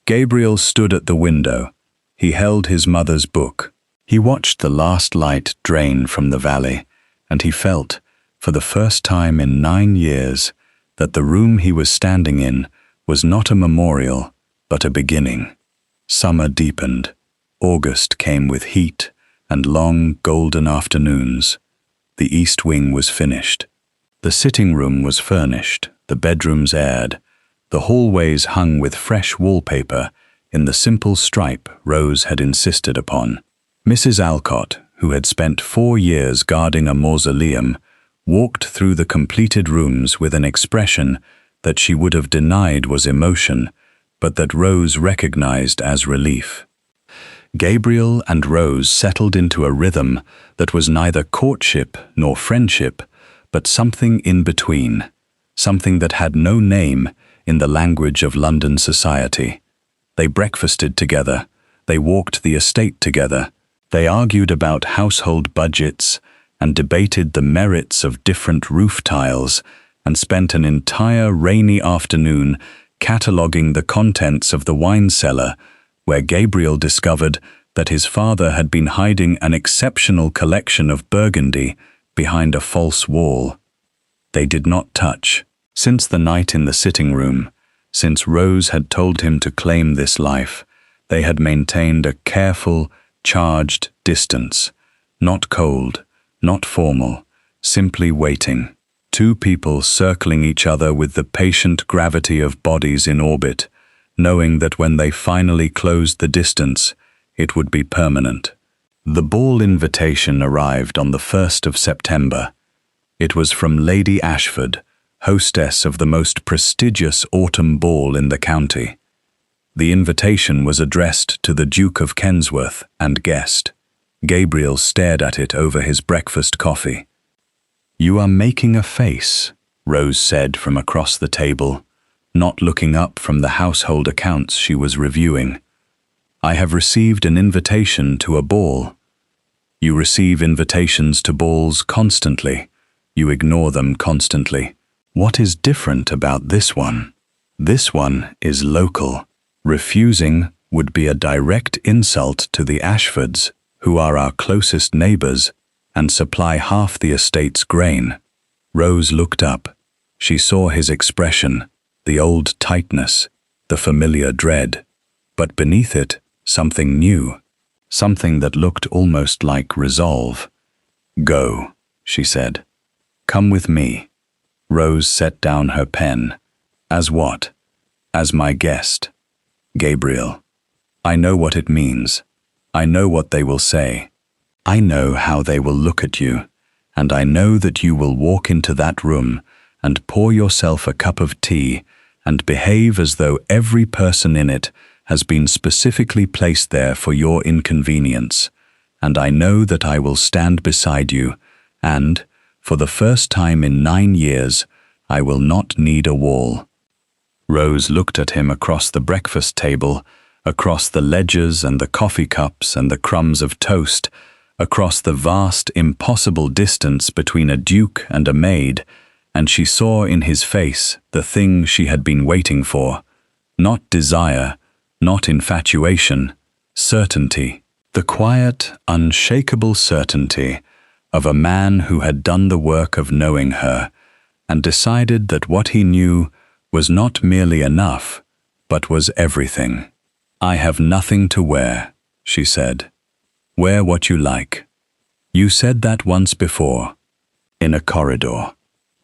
Speaker 1: Gabriel stood at the window. He held his mother's book. He watched the last light drain from the valley, and he felt, for the first time in 9 years, that the room he was standing in was not a memorial, but a beginning. Summer deepened. August came with heat and long, golden afternoons. The east wing was finished. The sitting room was furnished, the bedrooms aired, the hallways hung with fresh wallpaper in the simple stripe Rose had insisted upon. Mrs. Alcott, who had spent 4 years guarding a mausoleum, walked through the completed rooms with an expression that she would have denied was emotion, but that Rose recognized as relief. Gabriel and Rose settled into a rhythm that was neither courtship nor friendship, but something in between, something that had no name in the language of London society. They breakfasted together, they walked the estate together, they argued about household budgets and debated the merits of different roof tiles, and spent an entire rainy afternoon cataloguing the contents of the wine cellar, where Gabriel discovered that his father had been hiding an exceptional collection of Burgundy behind a false wall. They did not touch. Since the night in the sitting room, since Rose had told him to claim this life, they had maintained a careful, charged distance, not cold, not formal, simply waiting. Two people circling each other with the patient gravity of bodies in orbit, knowing that when they finally closed the distance, it would be permanent. The ball invitation arrived on the 1st of September. It was from Lady Ashford, hostess of the most prestigious autumn ball in the county. The invitation was addressed to the Duke of Kensworth and guest. Gabriel stared at it over his breakfast coffee. "You are making a face," Rose said from across the table, not looking up from the household accounts she was reviewing. "I have received an invitation to a ball." "You receive invitations to balls constantly. You ignore them constantly. What is different about this one? This one is local. Refusing would be a direct insult to the Ashfords, who are our closest neighbors and supply half the estate's grain." Rose looked up. She saw his expression, the old tightness, the familiar dread. But beneath it, something new, something that looked almost like resolve. "Go," she said. "Come with me." Rose set down her pen. "As what?" "As my guest." "Gabriel, I know what it means. I know what they will say. I know how they will look at you, and I know that you will walk into that room and pour yourself a cup of tea and behave as though every person in it has been specifically placed there for your inconvenience. And I know that I will stand beside you, and, for the first time in 9 years, I will not need a wall." Rose looked at him across the breakfast table, across the ledgers and the coffee cups and the crumbs of toast, across the vast, impossible distance between a duke and a maid, and she saw in his face the thing she had been waiting for. Not desire, not infatuation, certainty. The quiet, unshakable certainty of a man who had done the work of knowing her, and decided that what he knew was not merely enough, but was everything. "I have nothing to wear," she said. "Wear what you like. You said that once before, in a corridor,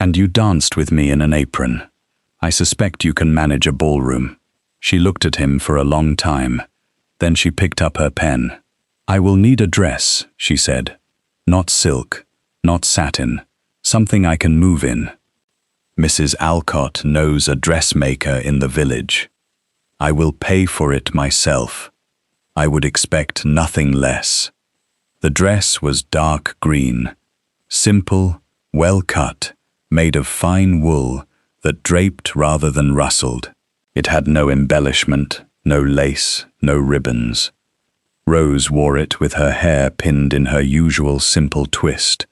Speaker 1: and you danced with me in an apron. I suspect you can manage a ballroom." She looked at him for a long time. Then she picked up her pen. "I will need a dress," she said. "Not silk, not satin, something I can move in. Mrs. Alcott knows a dressmaker in the village. I will pay for it myself. I would expect nothing less." The dress was dark green, simple, well cut, made of fine wool that draped rather than rustled. It had no embellishment, no lace, no ribbons. Rose wore it with her hair pinned in her usual simple twist,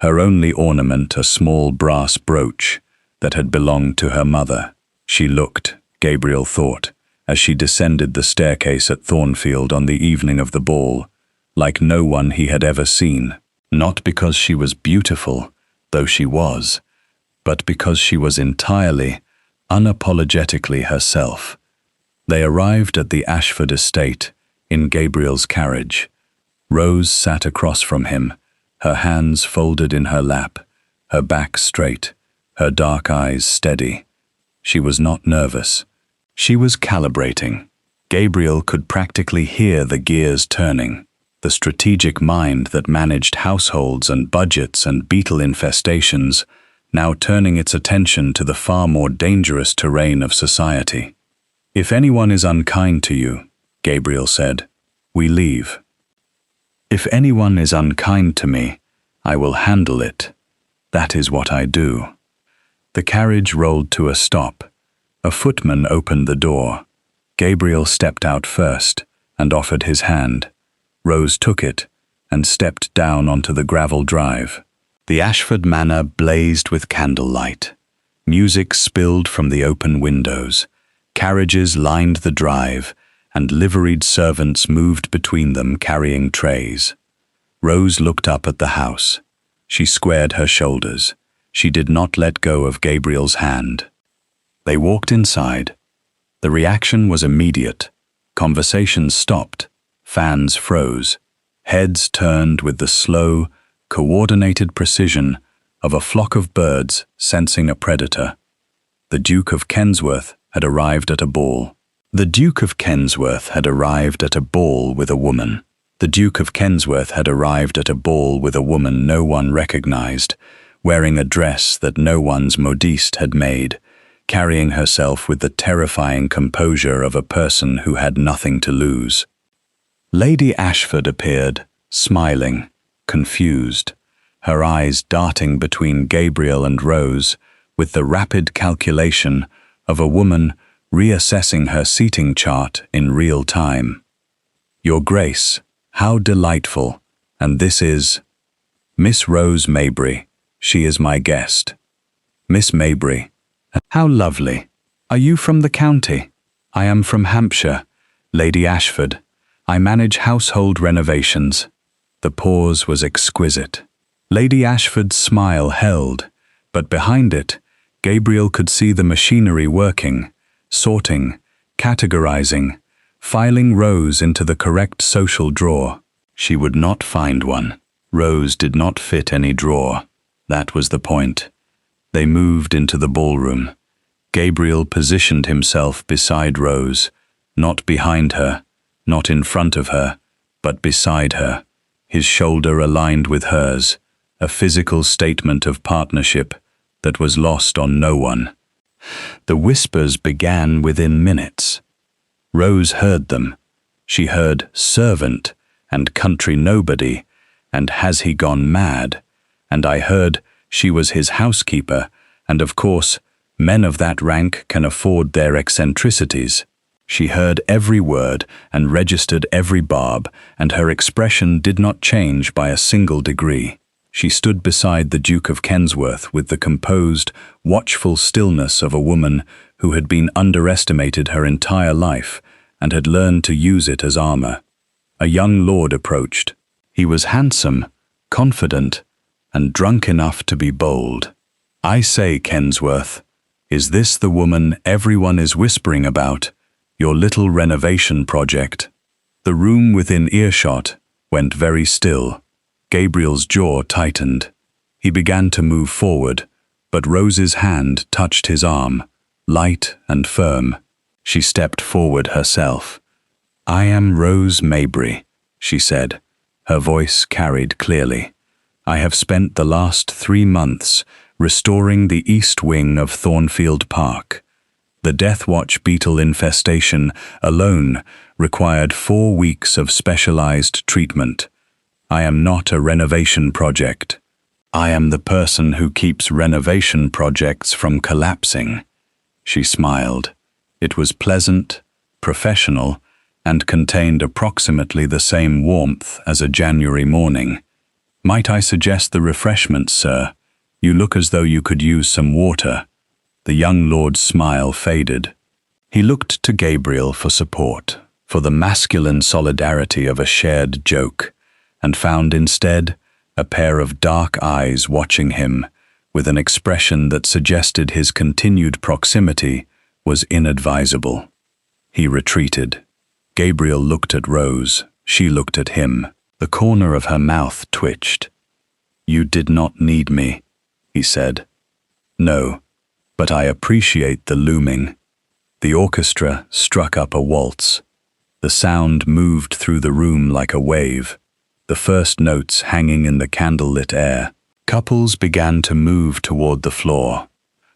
Speaker 1: her only ornament a small brass brooch that had belonged to her mother. She looked, Gabriel thought, as she descended the staircase at Thornfield on the evening of the ball, like no one he had ever seen, not because she was beautiful, though she was, but because she was entirely, unapologetically herself. They arrived at the Ashford estate in Gabriel's carriage. Rose sat across from him, her hands folded in her lap, her back straight, her dark eyes steady. She was not nervous. She was calibrating. Gabriel could practically hear the gears turning. The strategic mind that managed households and budgets and beetle infestations, now turning its attention to the far more dangerous terrain of society. "If anyone is unkind to you," Gabriel said, we leave. If anyone is unkind to me, I will handle it. That is what I do. The carriage rolled to a stop. A footman opened the door. Gabriel stepped out first and offered his hand. Rose took it and stepped down onto the gravel drive. The Ashford Manor blazed with candlelight. Music spilled from the open windows. Carriages lined the drive, and liveried servants moved between them carrying trays. Rose looked up at the house. She squared her shoulders. She did not let go of Gabriel's hand. They walked inside. The reaction was immediate. Conversations stopped. Fans froze. Heads turned with the slow, coordinated precision of a flock of birds sensing a predator. The Duke of Kensworth had arrived at a ball. The Duke of Kensworth had arrived at a ball with a woman. The Duke of Kensworth had arrived at a ball with a woman no one recognized, wearing a dress that no one's modiste had made, carrying herself with the terrifying composure of a person who had nothing to lose. Lady Ashford appeared, smiling, confused, her eyes darting between Gabriel and Rose with the rapid calculation of a woman reassessing her seating chart in real time. Your Grace, how delightful, and this is Miss Rose Maybury. She is my guest. Miss Maybury, how lovely. Are you from the county? I am from Hampshire, Lady Ashford. I manage household renovations. The pause was exquisite. Lady Ashford's smile held, but behind it, Gabriel could see the machinery working, sorting, categorizing, filing Rose into the correct social drawer. She would not find one. Rose did not fit any drawer. That was the point. They moved into the ballroom. Gabriel positioned himself beside Rose, not behind her, not in front of her, but beside her, his shoulder aligned with hers, a physical statement of partnership that was lost on no one. The whispers began within minutes. Rose heard them. She heard servant and country nobody, and has he gone mad? And I heard she was his housekeeper, and of course, men of that rank can afford their eccentricities. She heard every word and registered every barb, and her expression did not change by a single degree. She stood beside the Duke of Kensworth with the composed, watchful stillness of a woman who had been underestimated her entire life and had learned to use it as armor. A young lord approached. He was handsome, confident, and drunk enough to be bold. I say, Kensworth, is this the woman everyone is whispering about, your little renovation project? The room within earshot went very still. Gabriel's jaw tightened. He began to move forward, but Rose's hand touched his arm, light and firm. She stepped forward herself. I am Rose Maybury, she said. Her voice carried clearly. I have spent the last 3 months restoring the east wing of Thornfield Park. The Death Watch beetle infestation alone required 4 weeks of specialized treatment. I am not a renovation project. I am the person who keeps renovation projects from collapsing. She smiled. It was pleasant, professional, and contained approximately the same warmth as a January morning. Might I suggest the refreshments, sir? You look as though you could use some water. The young lord's smile faded. He looked to Gabriel for support, for the masculine solidarity of a shared joke, and found instead a pair of dark eyes watching him with an expression that suggested his continued proximity was inadvisable. He retreated. Gabriel looked at Rose. She looked at him. The corner of her mouth twitched. You did not need me, he said. No, but I appreciate the looming. The orchestra struck up a waltz. The sound moved through the room like a wave, the first notes hanging in the candlelit air. Couples began to move toward the floor.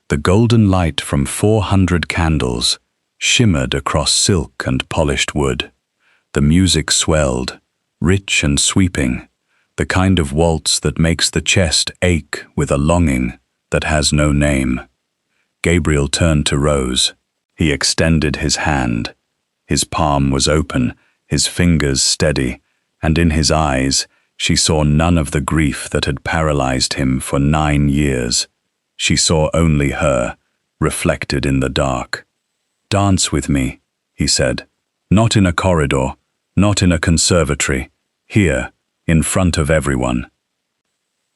Speaker 1: The golden light from 400 candles shimmered across silk and polished wood. The music swelled, rich and sweeping, the kind of waltz that makes the chest ache with a longing that has no name. Gabriel turned to Rose. He extended his hand. His palm was open, his fingers steady, and in his eyes she saw none of the grief that had paralyzed him for 9 years. She saw only her, reflected in the dark. "Dance with me," he said. "Not in a corridor, not in a conservatory. Here, in front of everyone."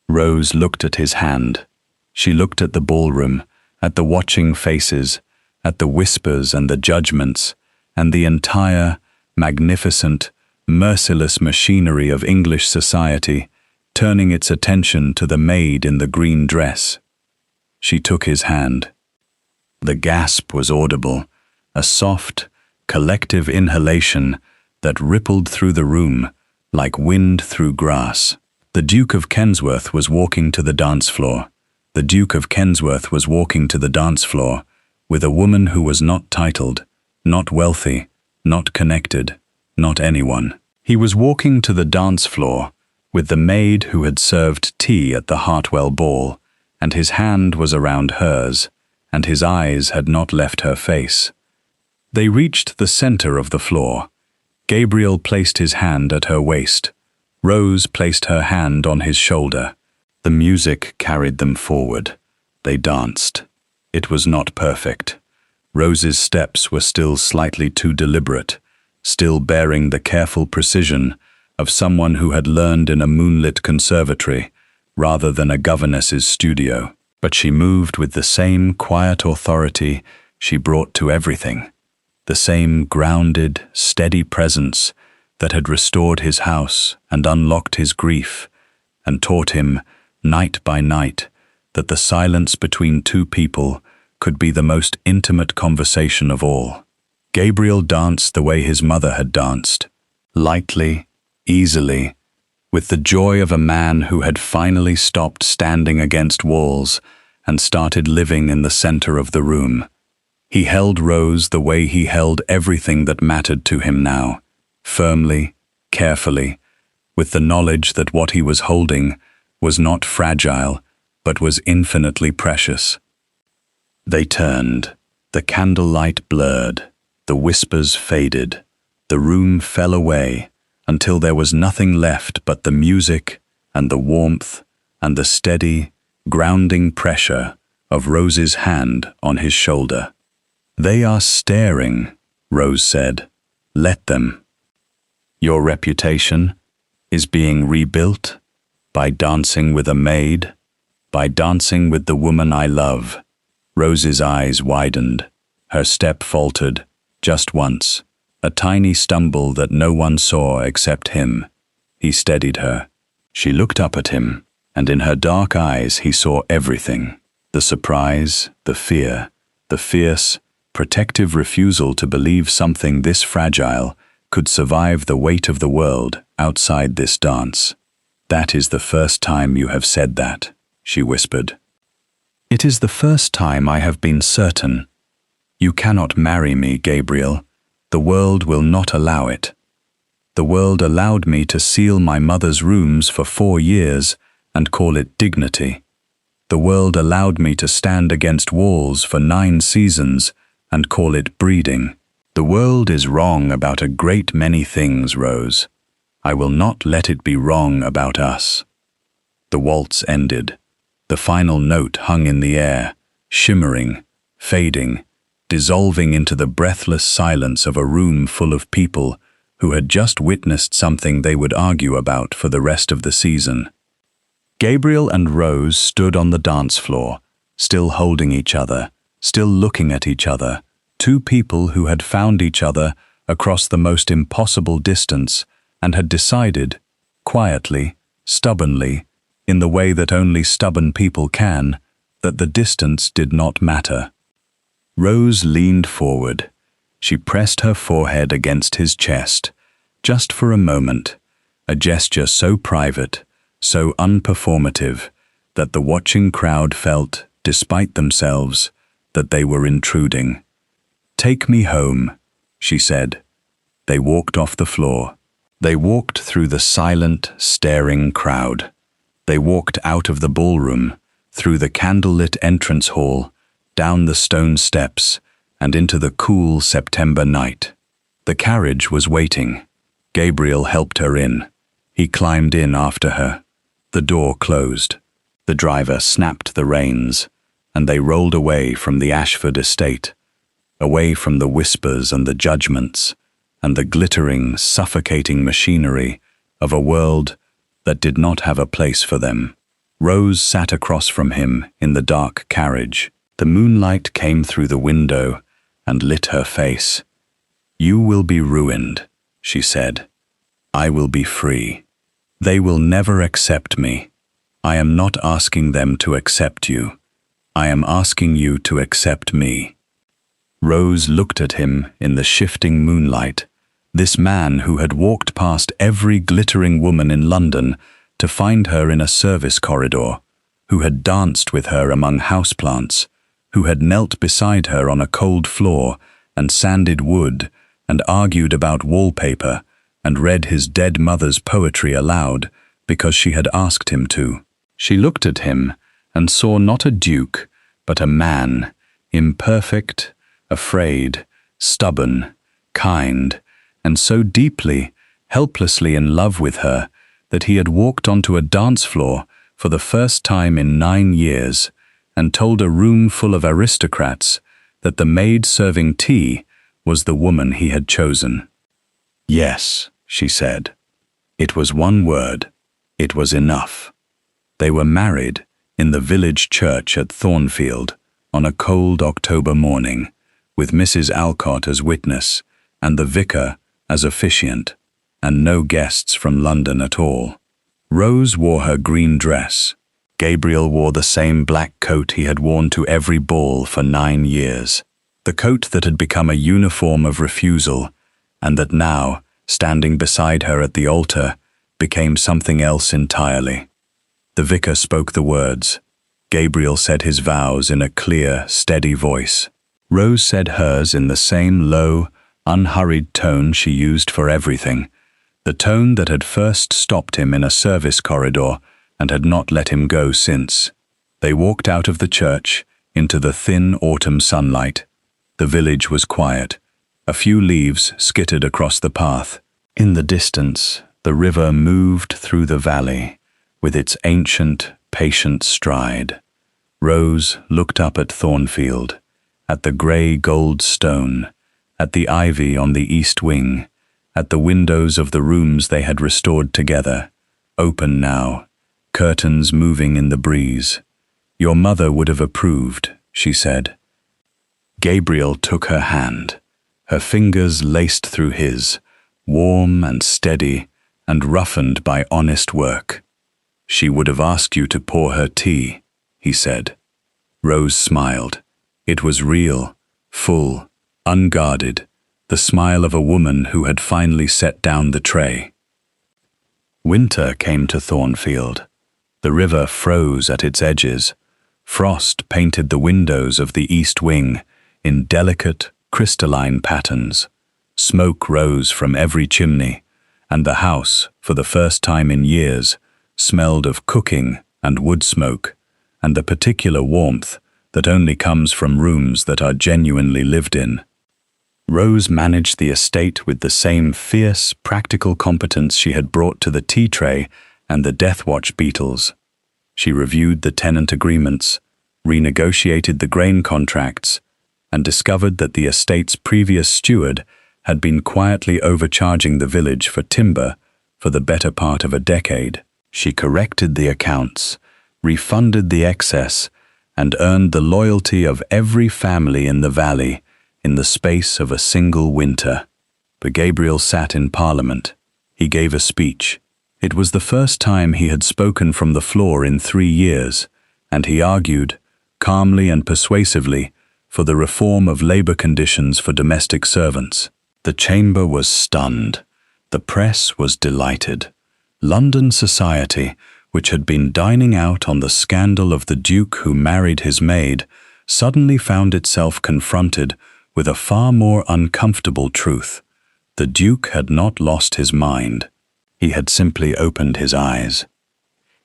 Speaker 1: Rose looked at his hand. She looked at the ballroom, at the watching faces, at the whispers and the judgments, and the entire, magnificent, merciless machinery of English society, turning its attention to the maid in the green dress. She took his hand. The gasp was audible, a soft, collective inhalation that rippled through the room like wind through grass. The Duke of Kensworth was walking to the dance floor. The Duke of Kensworth was walking to the dance floor with a woman who was not titled, not wealthy, not connected, not anyone. He was walking to the dance floor with the maid who had served tea at the Hartwell ball, and his hand was around hers, and his eyes had not left her face. They reached the center of the floor. Gabriel placed his hand at her waist. Rose placed her hand on his shoulder. The music carried them forward. They danced. It was not perfect. Rose's steps were still slightly too deliberate, still bearing the careful precision of someone who had learned in a moonlit conservatory rather than a governess's studio. But she moved with the same quiet authority she brought to everything, the same grounded, steady presence that had restored his house and unlocked his grief and taught him, night by night, that the silence between two people could be the most intimate conversation of all. Gabriel danced the way his mother had danced, lightly, easily, with the joy of a man who had finally stopped standing against walls and started living in the center of the room. He held Rose the way he held everything that mattered to him now, firmly, carefully, with the knowledge that what he was holding was not fragile, but was infinitely precious. They turned. The candlelight blurred. The whispers faded. The room fell away until there was nothing left but the music and the warmth and the steady, grounding pressure of Rose's hand on his shoulder. "They are staring," Rose said. "Let them. Your reputation is being rebuilt by dancing with a maid, by dancing with the woman I love." Rose's eyes widened. Her step faltered, just once, a tiny stumble that no one saw except him. He steadied her. She looked up at him, and in her dark eyes he saw everything. The surprise, the fear, the fierce, protective refusal to believe something this fragile could survive the weight of the world outside this dance. "That is the first time you have said that," she whispered. "It is the first time I have been certain. You cannot marry me, Gabriel. The world will not allow it. The world allowed me to seal my mother's rooms for 4 years and call it dignity. The world allowed me to stand against walls for 9 seasons and call it breeding. The world is wrong about a great many things, Rose. I will not let it be wrong about us." The waltz ended. The final note hung in the air, shimmering, fading, dissolving into the breathless silence of a room full of people who had just witnessed something they would argue about for the rest of the season. Gabriel and Rose stood on the dance floor, still holding each other, still looking at each other, two people who had found each other across the most impossible distance and had decided, quietly, stubbornly, in the way that only stubborn people can, that the distance did not matter. Rose leaned forward. She pressed her forehead against his chest, just for a moment, a gesture so private, so unperformative, that the watching crowd felt, despite themselves, that they were intruding. "Take me home," she said. They walked off the floor. They walked through the silent, staring crowd. They walked out of the ballroom, through the candlelit entrance hall, down the stone steps, and into the cool September night. The carriage was waiting. Gabriel helped her in. He climbed in after her. The door closed. The driver snapped the reins, and they rolled away from the Ashford estate, away from the whispers and the judgments, and the glittering, suffocating machinery of a world that did not have a place for them. Rose sat across from him in the dark carriage. The moonlight came through the window and lit her face. "You will be ruined," she said. "I will be free. They will never accept me. I am not asking them to accept you. I am asking you to accept me." Rose looked at him in the shifting moonlight, this man who had walked past every glittering woman in London to find her in a service corridor, who had danced with her among houseplants, who had knelt beside her on a cold floor and sanded wood and argued about wallpaper and read his dead mother's poetry aloud because she had asked him to. She looked at him and saw not a duke, but a man, imperfect, afraid, stubborn, kind, and so deeply, helplessly in love with her that he had walked onto a dance floor for the first time in 9 years and told a room full of aristocrats that the maid serving tea was the woman he had chosen. "Yes," she said. It was one word. It was enough. They were married in the village church at Thornfield on a cold October morning, with Mrs. Alcott as witness and the vicar as officiant, and no guests from London at all. Rose wore her green dress. Gabriel wore the same black coat he had worn to every ball for 9 years, the coat that had become a uniform of refusal, and that now, standing beside her at the altar, became something else entirely. The vicar spoke the words. Gabriel said his vows in a clear, steady voice. Rose said hers in the same low, unhurried tone she used for everything, the tone that had first stopped him in a service corridor and had not let him go since. They walked out of the church into the thin autumn sunlight. The village was quiet. A few leaves skittered across the path. In the distance, the river moved through the valley with its ancient, patient stride. Rose looked up at Thornfield, at the grey gold stone, at the ivy on the east wing, at the windows of the rooms they had restored together, open now, curtains moving in the breeze. "Your mother would have approved," she said. Gabriel took her hand. Her fingers laced through his, warm and steady and roughened by honest work. "She would have asked you to pour her tea," he said. Rose smiled. It was real, full, unguarded, the smile of a woman who had finally set down the tray. Winter came to Thornfield. The river froze at its edges. Frost painted the windows of the east wing in delicate, crystalline patterns. Smoke rose from every chimney, and the house, for the first time in years, smelled of cooking and wood smoke, and the particular warmth that only comes from rooms that are genuinely lived in. Rose managed the estate with the same fierce, practical competence she had brought to the tea tray and the death watch beetles. She reviewed the tenant agreements, renegotiated the grain contracts, and discovered that the estate's previous steward had been quietly overcharging the village for timber for the better part of a decade. She corrected the accounts, refunded the excess, and earned the loyalty of every family in the valley in the space of a single winter. But Gabriel sat in Parliament. He gave a speech. It was the first time he had spoken from the floor in 3 years, and he argued, calmly and persuasively, for the reform of labor conditions for domestic servants. The chamber was stunned. The press was delighted. London society, which had been dining out on the scandal of the Duke who married his maid, suddenly found itself confronted with a far more uncomfortable truth. The Duke had not lost his mind. He had simply opened his eyes.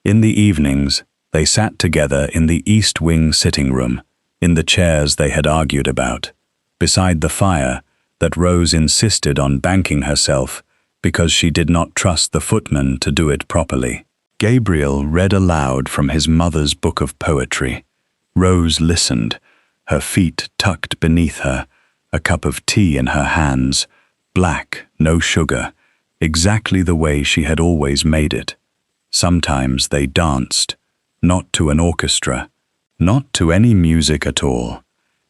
Speaker 1: In the evenings, they sat together in the East Wing sitting room, in the chairs they had argued about, beside the fire that Rose insisted on banking herself because she did not trust the footman to do it properly. Gabriel read aloud from his mother's book of poetry. Rose listened, her feet tucked beneath her, a cup of tea in her hands, black, no sugar, exactly the way she had always made it. Sometimes they danced, not to an orchestra, not to any music at all.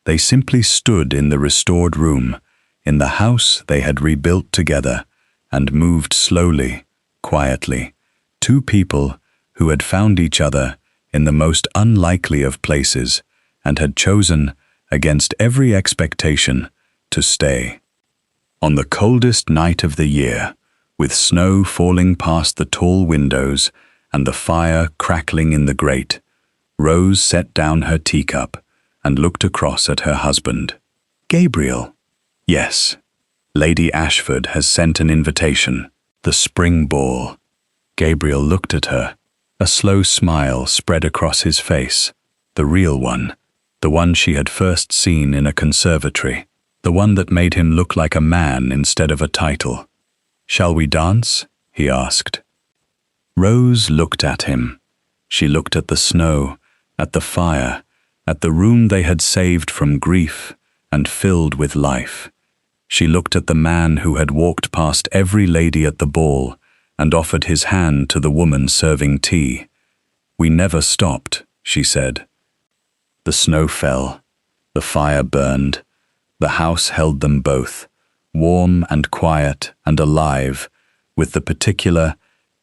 Speaker 1: They simply stood in the restored room, in the house they had rebuilt together, and moved slowly, quietly, two people who had found each other in the most unlikely of places and had chosen, against every expectation, to stay. On the coldest night of the year, with snow falling past the tall windows and the fire crackling in the grate, Rose set down her teacup and looked across at her husband. "Gabriel." "Yes. Lady Ashford has sent an invitation. The spring ball." Gabriel looked at her. A slow smile spread across his face. The real one. The one she had first seen in a conservatory. The one that made him look like a man instead of a title. "Shall we dance?" he asked. Rose looked at him. She looked at the snow, at the fire, at the room they had saved from grief and filled with life. She looked at the man who had walked past every lady at the ball and offered his hand to the woman serving tea. "We never stopped," she said. The snow fell. The fire burned. The house held them both, warm and quiet and alive, with the particular,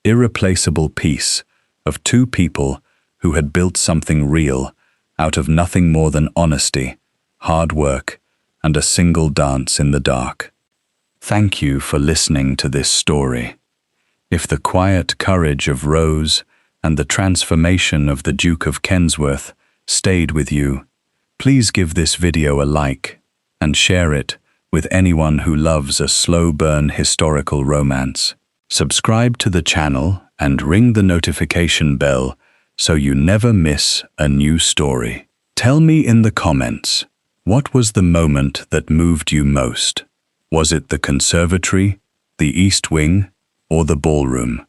Speaker 1: irreplaceable peace of two people who had built something real out of nothing more than honesty, hard work, and a single dance in the dark. Thank you for listening to this story. If the quiet courage of Rose and the transformation of the Duke of Kensworth stayed with you, please give this video a like and share it with anyone who loves a slow-burn historical romance. Subscribe to the channel and ring the notification bell so you never miss a new story. Tell me in the comments, what was the moment that moved you most? Was it the conservatory, the East Wing, or the ballroom?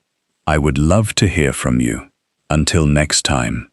Speaker 1: I would love to hear from you. Until next time.